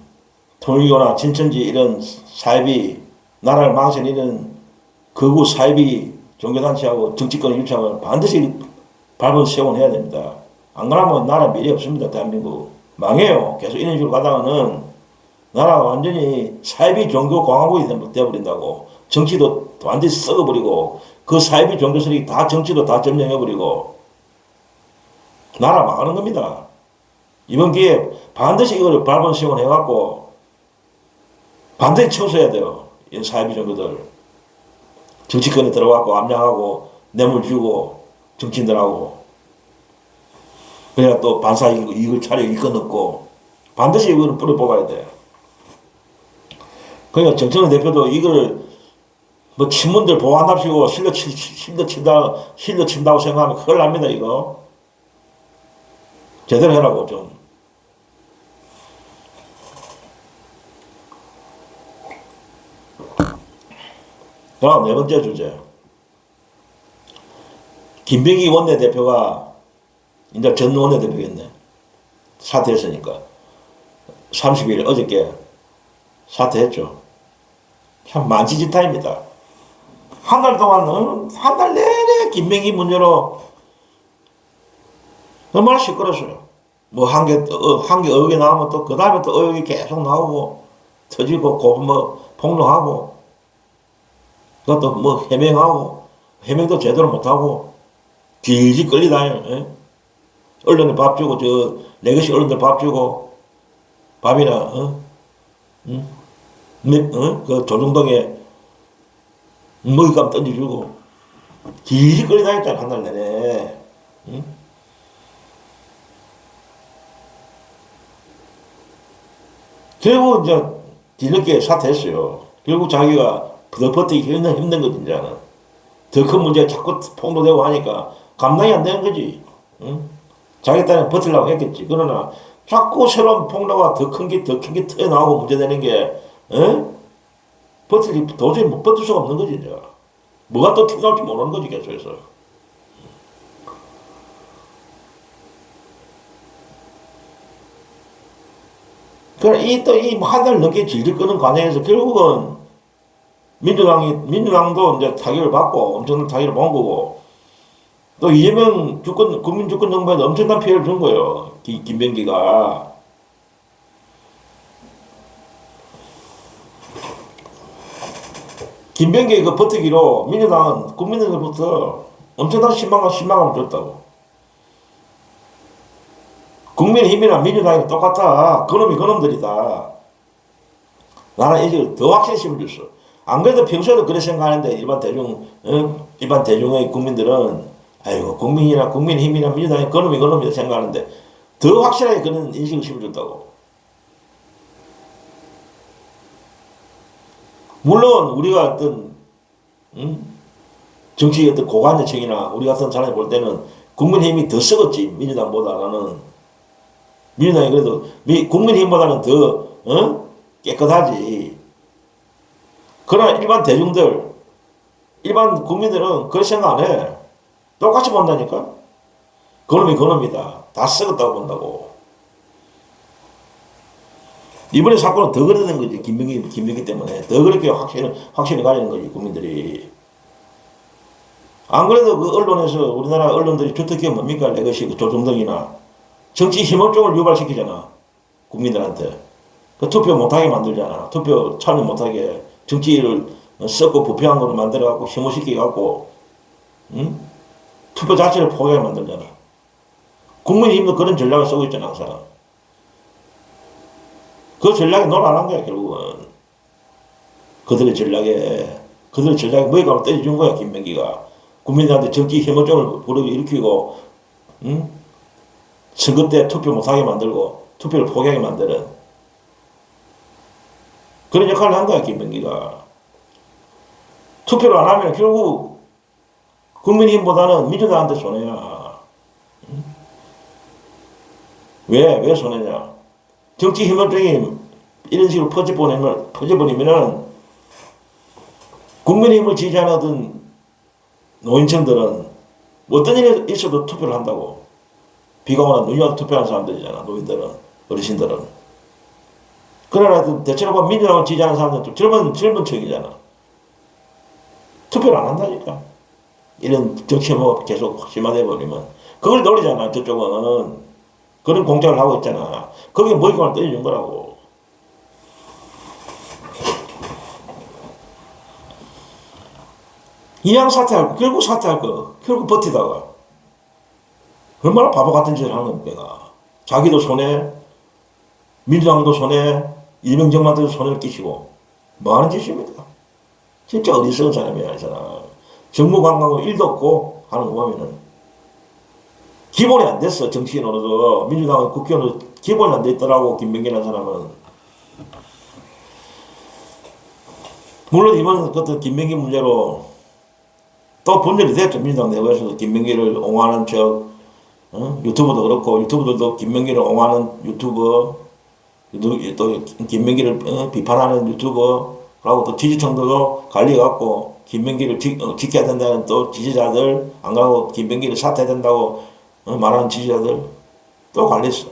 통일교나 진천지 이런 사이비, 나라를 망신이는 극우 사이비 종교단체하고 정치권 일창을 반드시 밟아서 세원해야 됩니다. 안 그러면 나라 미래 없습니다. 대한민국 망해요. 계속 이런 식으로 가다가는 나라가 완전히 사이비 종교 공화국이 되어버린다고. 정치도 완전히 썩어버리고 그 사이비 종교들이 다 정치도 다 점령해버리고 나라 망하는 겁니다. 이번 기회에 반드시 이걸 밟은 시원 해갖고 반드시 청소해야 돼요. 이 사이비 종교들. 정치권에 들어가고 압력하고 뇌물 주고 정치인들하고 그래야 또 반사 이익을 차려 일건 없고 반드시 이걸 뿌려 뽑아야 돼. 그러니까 정청래 대표도 이걸 뭐 친문들 보호한답시고 실드 친다고 생각하면 큰일 납니다, 이거. 제대로 해라고, 좀. 다음 네 번째 주제. 김병기 원내대표가 이제 전 원내대표겠네. 사퇴했으니까. 30일 어저께 사퇴했죠. 참 만지짓타입니다. 한 달 동안 한 달 내내 김병기 문제로 얼마나 시끄러웠어요. 뭐 한 개 의혹이 나오면 또 그 다음에 또 의혹이 계속 나오고 터지고 뭐 폭로하고 그것도 뭐 해명도 제대로 못하고 길지 끌리다녀. 언론에 밥 주고 레거시 언론들 밥 주고 밥이나 그 조중동에 먹잇감 던져주고 길지 끌리다녔잖아, 한 달 내내. 응? 결국 이제 뒤늦게 사퇴했어요. 결국 자기가 더 버티기 힘든 거지, 이제는. 더 큰 문제가 자꾸 폭로되고 하니까 감당이 안 되는 거지. 응? 자기 딴에 버틸라고 했겠지. 그러나 자꾸 새로운 폭로가 더 큰 게 튀어나오고 문제되는 게, 도저히 못 버틸 수가 없는 거지, 이제. 뭐가 또 튀어나올지 모르는 거지, 계속해서. 그래, 이 한 달 넘게 질질 끄는 과정에서 결국은 민주당도 이제 타격을 받고 엄청난 타격을 본 거고, 또 이재명 국민 주권 정부에도 엄청난 피해를 준 거예요. 김병기가. 김병기 그 버티기로 민주당은 국민들로부터 엄청난 신망감을 줬다고. 국민의힘이나 민주당이 똑같아. 그놈이 그놈들이다. 나는 이제 더 확실히 심어줬어. 안 그래도 평소에도 그렇게 생각하는데 일반 대중의 국민들은 아이고 국민의힘이나 민주당이 그놈이다 생각하는데 더 확실하게 그런 인식을 심어줬다고. 물론 우리가 어떤 정치 어떤 고관여층이나 우리 같은 사람이 볼 때는 국민의힘이 더 썩었지. 민주당보다는. 민주당이 그래도 국민의힘보다는 더 깨끗하지. 그러나 일반 국민들은 그렇게 생각 안 해. 똑같이 본다니까. 그놈이다. 다 썩었다고 본다고. 이번에 사건은 더 그러는 거지. 김병기 때문에. 더 그렇게 확신을 가지는 거지, 국민들이. 안 그래도 그 언론에서 우리나라 언론들이 주특기가 뭡니까? 레거시, 그 조정덕이나. 정치 혐오증을 유발시키잖아. 국민들한테. 그 투표 못하게 만들잖아. 투표 참여 못하게. 정치를 썩고 부패한 거로 만들어갖고 혐오시켜갖고, 투표 자체를 포기하게 만들잖아. 국민의힘도 그런 전략을 쓰고 있잖아, 항상. 그 전략에 논 안 한 거야, 결국은. 그들의 전략에 뭐이감을 때려준 거야, 김병기가. 국민들한테 정치 혐오증을 일으키고, 선거 때 투표 못하게 만들고, 투표를 포기하게 만드는. 그런 역할을 한 거야, 김병기가. 투표를 안 하면 결국 국민의힘보다는 민주당한테 손해야. 왜 손해냐? 정치 혐오증이 이런 식으로 퍼져버리면은 국민의힘을 지지하는 어떤 노인층들은 어떤 일이 있어도 투표를 한다고. 비가 오나 눈이 와도 투표하는 사람들이잖아, 노인들은, 어르신들은. 그러나 대체로 보면 민주당을 지지하는 사람들은 또 젊은 층이잖아. 투표를 안 한다니까. 이런 정치 혐오가 계속 심화돼 버리면. 그걸 노리잖아, 저쪽은. 그런 공작을 하고 있잖아. 거기에 모의감을 때려준 거라고. 이왕 결국 사퇴할 거. 결국 버티다가. 얼마나 바보 같은 짓을 하는 겁니까? 자기도 손해, 민주당도 손해, 이명정만도 손해를 끼치고. 뭐 하는 짓입니까? 진짜 어리석은 사람이야, 이 사람. 정무 감각은 1도 없고 하는 거 보면은. 기본이 안 됐어, 정치인으로도. 민주당은 국회의원으로 기본이 안 돼 있더라고, 김병기라는 사람은. 물론 이번 같은 김병기 문제로 또 분열이 됐죠. 민주당 내부에서도 김병기를 옹호하는 유튜버도 그렇고, 유튜버들도 김병기를 옹호하는 유튜버, 또 김병기를 비판하는 유튜버라고 또 지지층도 갈려갖고, 김병기를 지켜야 된다는 또 지지자들, 안 가고 김병기를 사퇴해야 된다고 말하는 지지자들 또 갈렸어.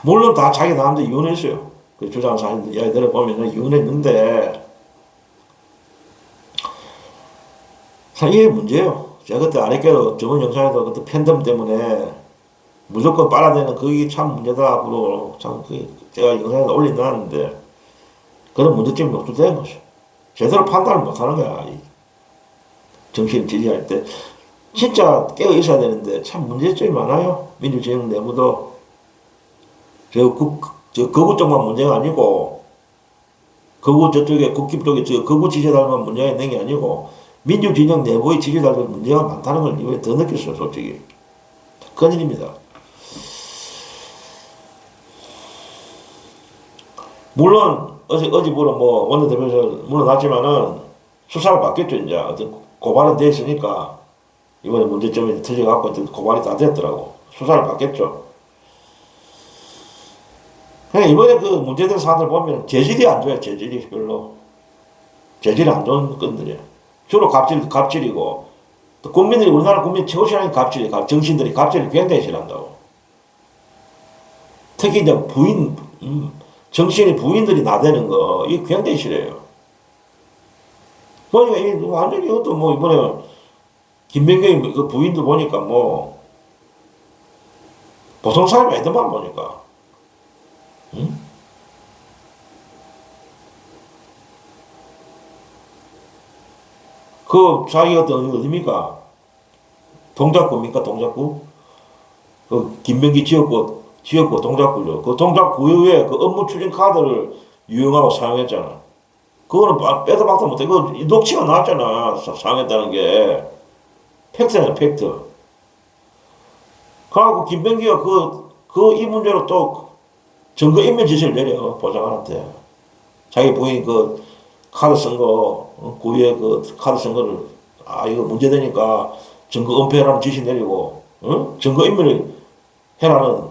물론 다 자기 나름대로 이혼했어요. 그 주장하는 사람들 이야기 들어보면 이혼했는데, 참 이게 문제예요. 제가 그때 안 했게도 저번 영상에도 그때 팬덤 때문에 무조건 빨아대는 그게 참 문제다. 앞으로 참 제가 영상에 올려놨는데 그런 문제점이 노출된 거죠. 제대로 판단을 못하는 거야. 정치를 지지할 때 진짜 깨어 있어야 되는데 참 문제점이 많아요. 민주진영 내부도 저 거구 쪽만 문제가 아니고, 거구 저쪽에 국힘 쪽에 거구 지지자들만 문제가 있는 게 아니고 민주진영 내부의 지지자들 문제가 많다는 걸 이번에 더 느꼈어요, 솔직히. 큰일입니다. 물론 어제 원내대표에서 물러났지만은 수사를 받겠죠. 이제 어떤 고발은 돼 있으니까 이번에 문제점이 터져갖고 고발이 다 됐더라고. 수사를 받겠죠. 그냥 이번에 그 문제된 사안들 보면 재질이 안 좋아요. 재질이 별로. 재질이 안 좋은 건들이에요. 주로 갑질이고, 또 국민들이, 우리나라 국민 최고 싫어하는 정신들이 갑질을 굉장히 싫어한다고. 특히 이제 정신이 부인들이 나대는 거, 이거 굉장히 싫어요. 보니까 이 완전히 이것도 뭐 이번에 김병기 그 부인도 보니까 뭐 보통 사람이 아니더만 보니까. 응? 그 자기가 어디입니까? 동작구입니까? 동작구? 그 김병기 지역구 동작구죠. 그 동작구에 그 업무 추진 카드를 유용하고 사용했잖아. 그거는 빼도 박도 못해. 그 녹취가 나왔잖아. 사용했다는 게. 팩트잖아, 팩트. 그래갖고 김병기가 이 문제로 또 증거인멸 지시를 내려, 보좌관한테. 자기 부인이 그 카드 쓴 거, 구에 그 카드 쓴 거를, 이거 문제되니까 증거 은폐하라는 지시 내리고, 증거인멸을 해라는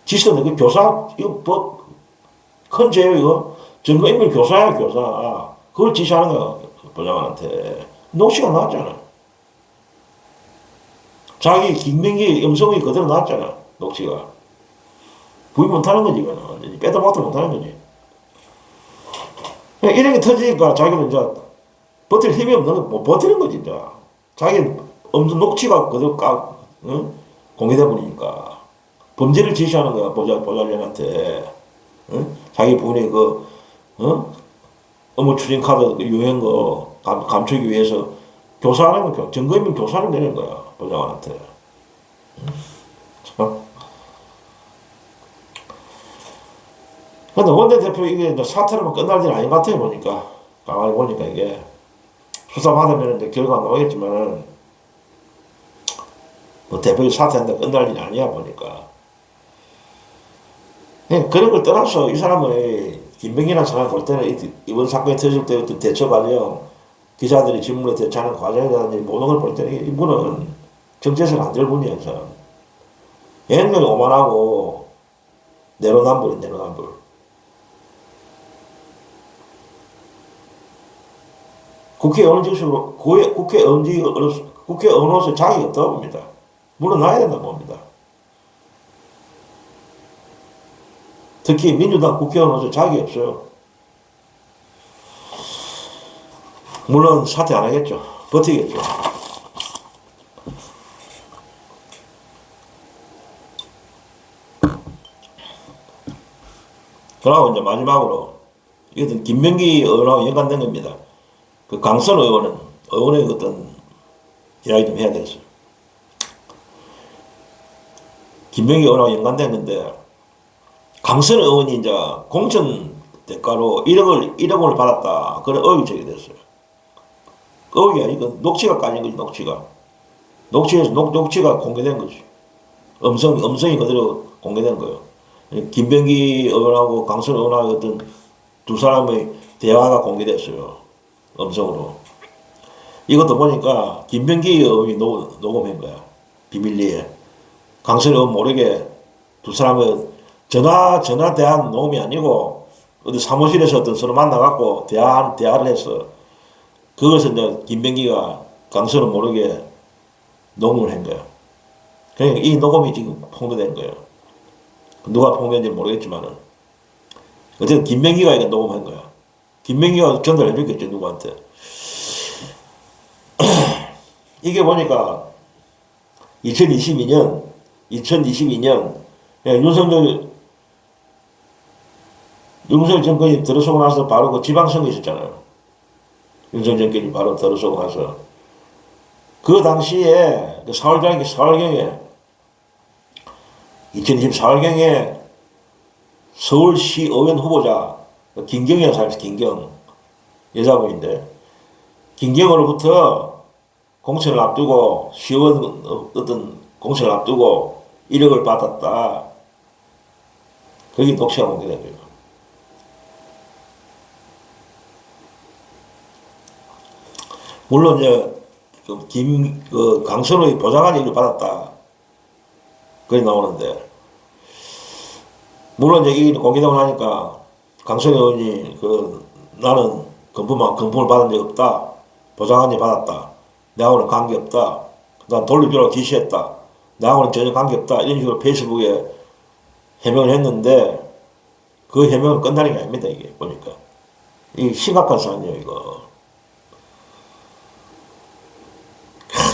지시도 내고, 교사, 이거 큰 죄예요, 이거. 증거인멸 교사야, 교사. 그걸 지시하는 거야, 보좌관한테. 녹취가 나왔잖아. 자기 김병기 음성이 그대로 나왔잖아, 녹취가. 부인 못하는 거지, 이거는. 빼도 박도 못하는 거지. 이런 게 터지니까 자기는 이제 버틸 힘이 없는 거, 못 버티는 거지, 이제. 자기 음성 녹취가 그대로 공개돼 버리니까. 범죄를 지시하는 거야, 보좌관한테. 자기 부인의 업무 추진 카드 유효한 거 감추기 위해서 교사하는 거, 증거인멸 교사를 내는 거야, 보좌관한테. 근데 원내대표 이게 사태로만 끝날 일은 아닌 것 같아요, 보니까. 가만히 보니까 이게. 수사받으면 이제 결과가 나오겠지만은, 뭐 대표이 사퇴한다 끝날 일이 아니야, 보니까. 그런 걸 떠나서 이 사람은, 김병기라는 사람 볼 때는 이번 사건이 터질 때 어떤 대처 과정, 기자들이 질문에 대처하는 과정이라든지 모든 걸 볼 때는 이분은 정체성 안 될 분이야, 이 사람. 옛날에 오만하고, 내로남불. 국회의원으로서 자격이 없다고 봅니다. 물러나야 된다고 봅니다. 특히 민주당 국회의원으로서 자격이 없어요. 물론 사퇴 안 하겠죠. 버티겠죠. 그리고 이제 마지막으로 이것은 김병기 의원하고 연관된 겁니다. 그 강선 의원의 어떤 이야기 좀 해야 되겠어요. 김병기 의원하고 연관된 건데, 강선 의원이 이제 공천 대가로 1억 원을 받았다. 그런 의혹이 제기됐어요. 의혹이 아니고 녹취가 깔린 거지, 녹취가. 녹취가 공개된 거지. 음성이 그대로 공개된 거예요. 김병기 의원하고 강선 의원하고 어떤 두 사람의 대화가 공개됐어요. 음성으로. 이것도 보니까 김병기 의원이 녹음한 거야. 비밀리에. 강선 의원 모르게 두 사람은 전화 대한 녹음이 아니고 어디 사무실에서 어떤 서로 만나갖고 대화를 했어. 그것을 이제 김병기가 강선은 모르게 녹음을 한 거야. 그러니까 이 녹음이 지금 폭로된 거예요. 누가 폭로했는지 모르겠지만은. 어쨌든 김병기가 이거 녹음한 거야. 김병기가 전달해 줬겠죠, 누구한테. 이게 보니까 2022년 윤석열 정권이 들어서고 나서 바로 그 지방선거 있었잖아요. 윤석열 정권이 바로 들어서고 나서. 그 당시에, 4월경에, 2024년경에 서울시 의원 후보자, 김경이라는 사람이 있어요, 김경. 여자분인데, 김경으로부터 공천을 앞두고, 시의원 어떤 공천을 앞두고 1억을 받았다. 그게 녹취가 공개된 거예요. 물론 이제 강선우의 보좌관 일을 받았다. 그게 나오는데, 물론 이제 이 공개되고 나니까 강선우 의원이 나는 금품을 받은 적 없다. 보좌관이 받았다. 내하고는 관계없다. 난 돌려주라고 지시했다. 내하고는 전혀 관계없다. 이런 식으로 페이스북에 해명을 했는데, 그 해명은 끝나는 게 아닙니다, 이게, 보니까. 이게 심각한 사안이에요, 이거.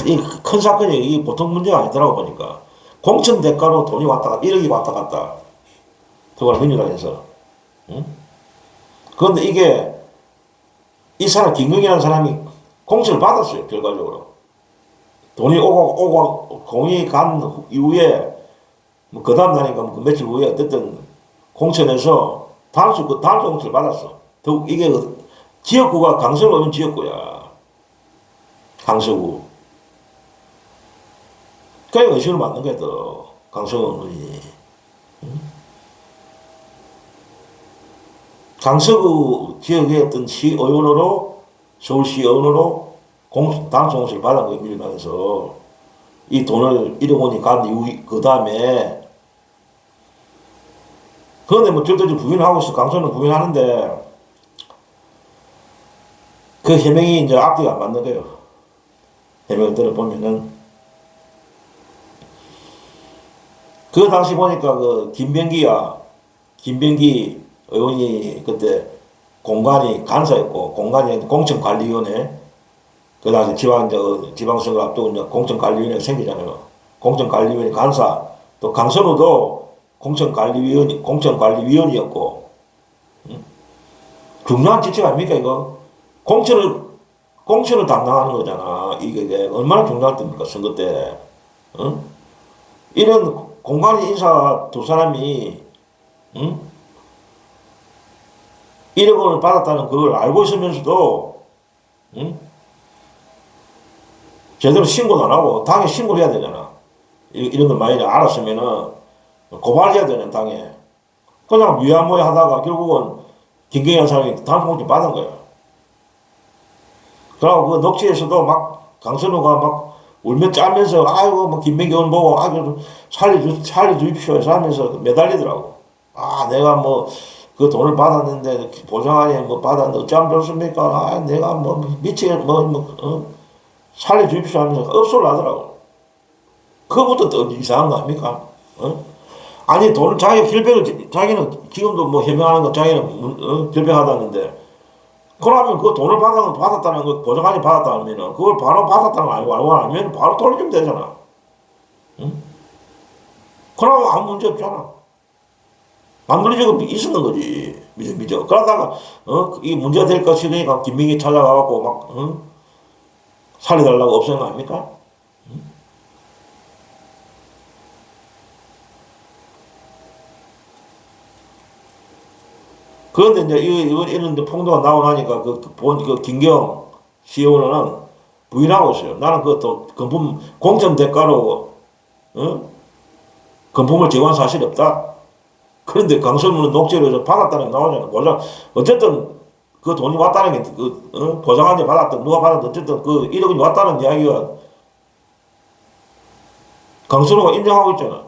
이 큰 사건이 이 보통 문제가 아니더라고, 보니까. 공천 대가로 돈이 왔다 갔다, 1억이 왔다 갔다. 그걸 민주당에서. 응? 그런데 이게, 이 사람, 김경이라는 사람이 공천을 받았어요, 결과적으로. 돈이 공이 간 이후에, 그 다음 날인가, 며칠 후에 어쨌든 공천에서 다음 주 공천을 받았어. 이게 지역구가 강서구 오면 지역구야. 강서구. 그러니까 의심을 받는 거야, 또. 강서구는. 강서구 지역의 어떤 시의원으로, 서울시의원으로 다음 주 공천을 받은 거예요, 민주당에서. 이 돈을 1억 원이 간 이후, 그 다음에. 그런데 뭐 절대적으로 부인하고 있어. 강서는 부인하는데, 그 해명이 이제 앞뒤가 안 맞는 거예요. 해명을 들어보면은. 그 당시 보니까 김병기 의원이 그때 공관이 간사였고, 공관이 공천관리위원회, 그 당시 지방선거 앞두고 이제 공천관리위원회가 생기잖아요. 공천관리위원회 간사, 또 강선우도 공천관리위원이었고, 중요한 직책 아닙니까, 이거? 공천을 담당하는 거잖아. 이게 얼마나 중요할 때입니까, 선거 때. 응? 이런 공관위 인사 두 사람이, 응? 1억 원을 받았다는 그걸 알고 있으면서도, 응? 제대로 신고도 안 하고, 당에 신고를 해야 되잖아. 이런 걸 많이 알았으면은, 고발해야 되는 당에. 그냥 위안모에 하다가 결국은 김경현 사람이 다음 공천 받은 거야. 그리고 그 녹취에서도 막 강선우가 막 울며 짜면서 아이고 뭐 김병기 의원 보고 아이고 살려주십시오 해서 하면서 매달리더라고. 아 내가 뭐 그 돈을 받았는데 보장안에 뭐 받았는데 어쩌면 좋습니까? 아 내가 뭐 미치게 살려주십시오 하면서 업소를 하더라고. 그것부터 또 이상한 거 아닙니까? 아니 돈을 자기는 지금도 뭐 해명하는 거 자기는 결백하다는데 그러면 그 돈을 받았다는 거 보좌관이 받았다면 그걸 바로 받았다는 거 알고 나면 바로 돌려주면 되잖아. 응? 그러면 아무 문제 없잖아. 안 돌려주고 있었는 거지. 미저. 그러다가 이 문제가 될 것 싶으니까 김민기 찾아가갖고 막 살려달라고 없애는 거 아닙니까? 그런데 이제 이런 폭로가 나오고 나니까 그 김경 CEO는 부인하고 있어요. 나는 금품 공천 대가로 금품을 제공한 사실이 없다. 그런데 강선우는 녹취를 받았다는 게 나오잖아. 어쨌든 그 돈이 왔다는 게 보장한테 받았든 누가 받았든 어쨌든 그 1억이 왔다는 이야기가 강선우가 인정하고 있잖아.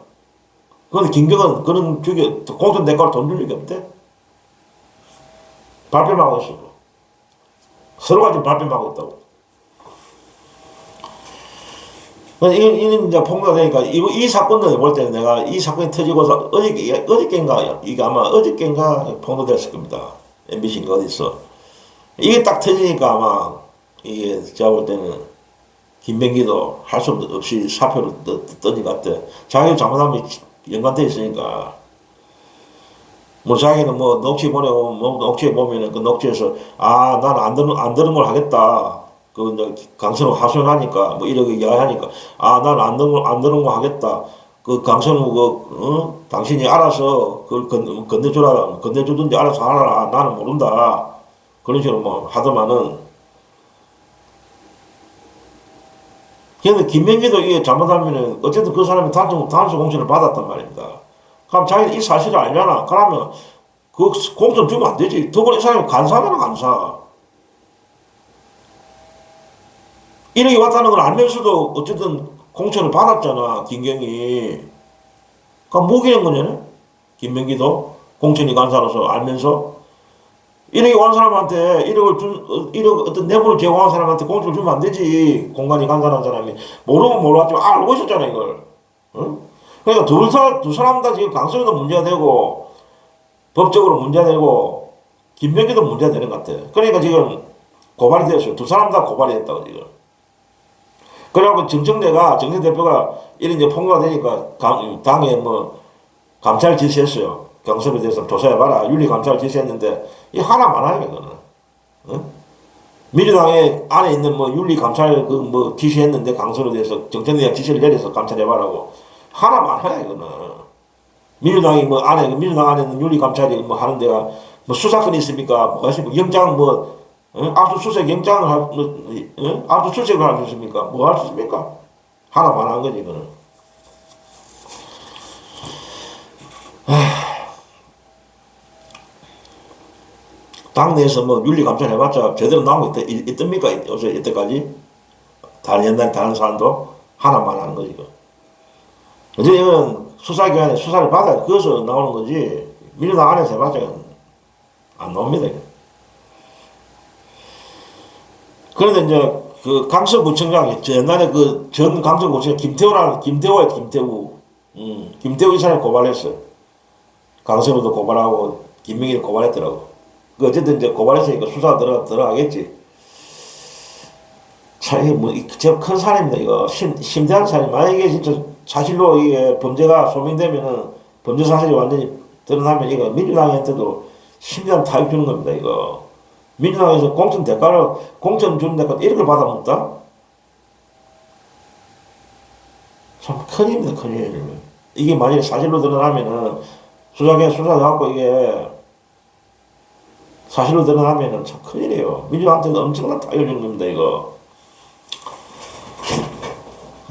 그런데 김경은 그런 쪽에 공천 대가로 돈 줄 일이 없대. 발뺌하고 있어. 서로가 지금 발뺌하고 있다고. 이런 이제 폭로가 되니까 이 사건을 볼 때는 내가 이 사건이 터지고서 어저께인가 이게 아마 어저께인가 폭로됐을 겁니다. MBC인가 어디서 이게 딱 터지니까 아마 이게 제가 볼 때는 김병기도 할 수 없이 사표를 던진 것 같아. 자기 잘못하면 연관돼 있으니까. 뭐 자기는 뭐 녹취 녹취에 보면은 그 녹취에서 난 안 들은 걸 하겠다. 그 이제 강선우 하소연하니까 뭐 이렇게 이야기하니까 난 안 들은 거 하겠다. 그 강선우 당신이 알아서 그걸 건네주든지 알아서 하라. 나는 모른다. 그런 식으로 뭐 하더만은. 근데 김명기도 이게 잘못하면은 어쨌든 그 사람이 단수 공천을 받았단 말입니다. 그럼 자기는 이 사실을 알잖아. 그러면 그 공천 주면 안 되지. 더구나 이 사람이 간사잖아, 간사. 1억이 왔다는 걸 알면서도 어쨌든 공천을 받았잖아, 김경이. 그러니까 무기는 거냐? 김명기도 공천이 간 사람으로서 알면서 1억이 간 사람한테 1억 어떤 뇌물을 제공한 사람한테 공천을 주면 안 되지. 공간이 간사한 사람이. 모르면 몰랐지만 알고 있었잖아, 이걸. 응? 그러니까 두 사람 다 지금 강성이도 문제가 되고, 법적으로 문제가 되고, 김명기도 문제가 되는 것 같아. 그러니까 지금 고발이 되었어요. 두 사람 다 고발이 됐다고, 지금. 그래갖고 정청 대표가 이런 이제 폭로가 되니까 당에 뭐 감찰 지시했어요. 경섭에 대해서 조사해봐라. 윤리감찰 지시했는데 이 하나 많아요, 이거는. 어? 민주당에 안에 있는 뭐 윤리감찰 그 뭐 지시했는데 강서에 대해서 정청래가 지시를 내려서 감찰해봐라고 하나 많아요, 이거는. 민주당 안에 있는 윤리감찰이 뭐 하는 데가 뭐 수사권이 있습니까? 뭐가 있습니까? 영장 뭐 압수수색 영장을 압수수색을 할 수 있습니까? 뭐 할 수 있습니까? 하나 만한 거지, 이거는. 당내에서 뭐 윤리감찰 해봤자 제대로 나오고 있답니까? 요새 이때까지? 다른 사람도 하나만 하는 거지, 이거. 이제 이거는 수사기관에 수사를 받아야 그것서 나오는 거지. 민주당 안에서 해봤자 안 나옵니다, 이거. 그런데 이제 그 강서구청장이 옛날에 그 전 강서구청장 김태호야, 김태우. 김태우 이 사람이 고발했어요. 강서구도 고발하고 김명희도 고발했더라고. 그 어쨌든 이제 고발했으니까 수사 들어가겠지. 참 이게 뭐 진짜 큰 사람입니다. 이거 심대한 사람. 만약에 진짜 사실로 이게 범죄가 소명되면은 범죄 사실이 완전히 드러나면 이거 민주당한테도 심대한 타격 주는 겁니다. 이거. 민주당에서 공천 주는 데까지 1억을 받아먹다? 참 큰일입니다, 큰일. 이게 만약에 사실로 드러나면은, 수사해갖고 이게 사실로 드러나면은 참 큰일이에요. 민주당한테는 엄청난 타격을 주는 겁니다, 이거.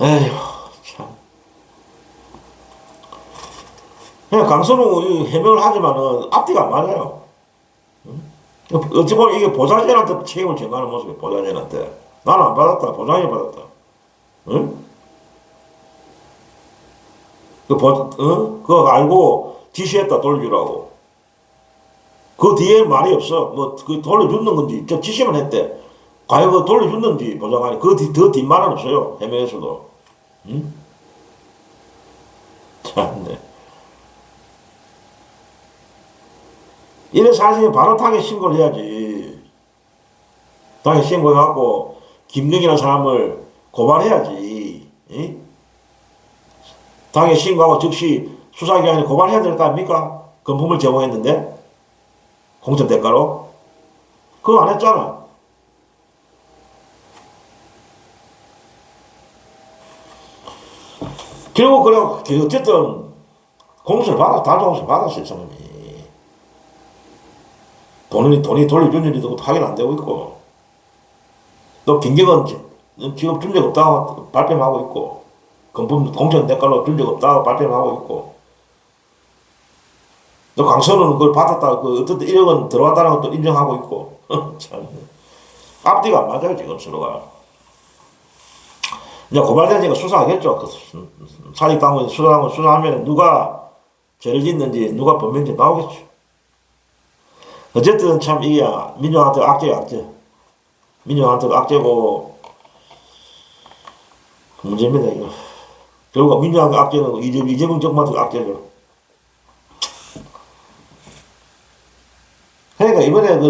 에휴, 참. 그냥 강선우 해명을 하지만은 앞뒤가 안 맞아요. 어찌 보면 이게 보좌관한테 책임을 전가하는 모습이에요, 보좌관한테. 나는 안 받았다, 보좌관이 받았다. 응? 그거 알고 지시했다, 돌려주라고. 그 뒤에 말이 없어. 뭐, 그 돌려주는 건지, 저 지시만 했대. 과연 그 돌려줬는지, 보좌관이. 더 뒷말은 없어요, 해명에서도. 응? 참네. 이런 사실은 바로 당에 신고를 해야지. 당에 신고해갖고, 김경이라는 사람을 고발해야지. 응? 당에 신고하고 즉시 수사기관에 고발해야 될 거 아닙니까? 금품을 제공했는데? 공천 대가로? 그거 안 했잖아. 결국, 그래, 어쨌든, 단체 공수를 받았어, 이 사람이. 돈이 돌려주는지도 확인 안 되고 있고. 또, 김경은 지금 준 적 없다고 발뺌하고 있고. 금품 공천 대가로 준 적 없다고 발표하고 있고. 또 강선우는 그걸 받았다, 어떤 1억은 들어왔다는 것도 인정하고 있고. 참. 앞뒤가 안 맞아요, 지금 서로가. 이제 고발되니까 수사하겠죠. 사직당원 수사하면 누가 죄를 짓는지, 누가 범인인지 나오겠죠. 어쨌든 참 이게 민주한테 악재야, 악재. 민주한테도 악재고, 문제입니다, 이거. 결국 민주당의 악재는 이재명 정부한테 악재죠. 그러니까 이번에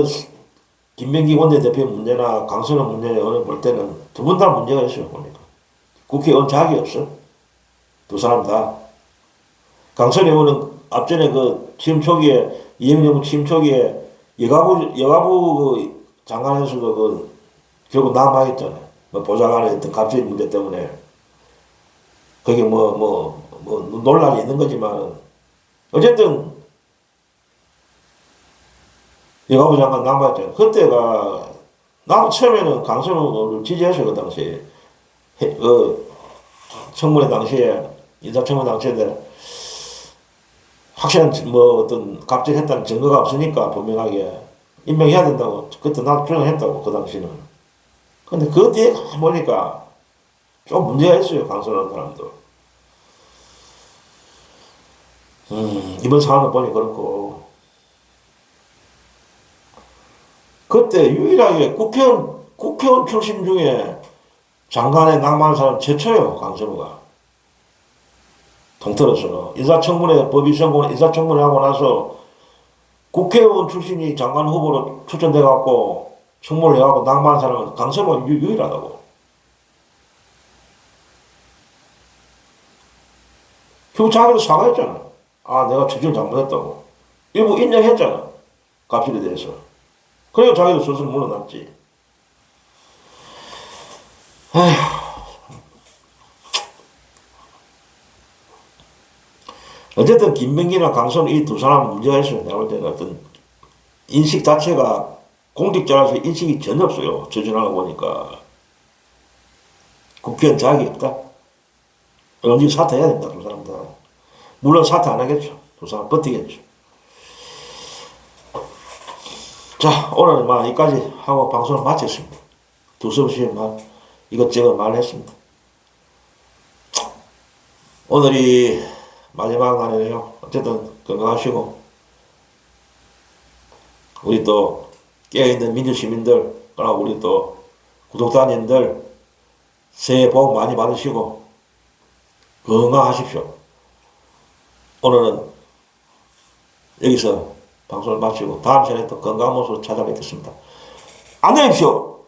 김명기 원내대표 문제나 강선우 문제나 볼 때는 두 분 다 문제가 있어요, 보니까. 국회의원 자격이 없어. 두 사람 다. 강선우 의원은 앞전에 취임 초기에, 이재명 정부 취임 초기에 여가부 장관에서도 결국 남아있잖아요. 보좌관에 있던 갑질 문제 때문에. 그게 논란이 있는 거지만, 어쨌든, 여가부 장관 남았죠. 그때가, 나도 처음에는 강선우를 지지했어요, 그 당시에. 청문회 당시에, 인사청문회 당시에, 확실한 어떤 갑질했다는 증거가 없으니까, 분명하게. 임명해야 된다고. 그때 나도 주장했다고, 그 당시는. 근데 그 뒤에 보니까 좀 문제가 있어요. 강선하는 사람도. 이번 사안을 보니 그렇고. 그때 유일하게 국회의원 출신 중에 장관에 낙마한 사람 최초예요. 강선우가. 통틀어서. 인사청문회, 법인선거는 인사청문회 하고 나서 국회의원 출신이 장관 후보로 추천돼갖고 청문을 해갖고 낙마한 사람은 강선우가 유일하다고. 결국 자기도 사과했잖아. 아, 내가 처지를 잘못했다고. 일부 인정했잖아. 갑질에 대해서. 그래서 자기도 스스로 물러났지. 에휴. 어쨌든 김명기나 강선 이 두 사람은 문제가 있어요. 내가 볼 때는 어떤 인식 자체가 공직자라서 인식이 전혀 없어요. 저 지나가 보니까. 국회의원 자격이 없다. 언제 사퇴해야 된다. 두 사람 다. 물론 사퇴 안 하겠죠. 두 사람 버티겠죠. 자, 오늘은 막 여기까지 하고 방송을 마쳤습니다. 두서없이 막 이것저것 말했습니다. 오늘이 마지막 날이네요. 어쨌든 건강하시고 우리 또 깨어있는 민주시민들 그리고 우리 또 구독자님들 새해 복 많이 받으시고 건강하십시오. 오늘은 여기서 방송을 마치고 다음 시간에 또 건강한 모습으로 찾아뵙겠습니다. 안녕히 계십시오.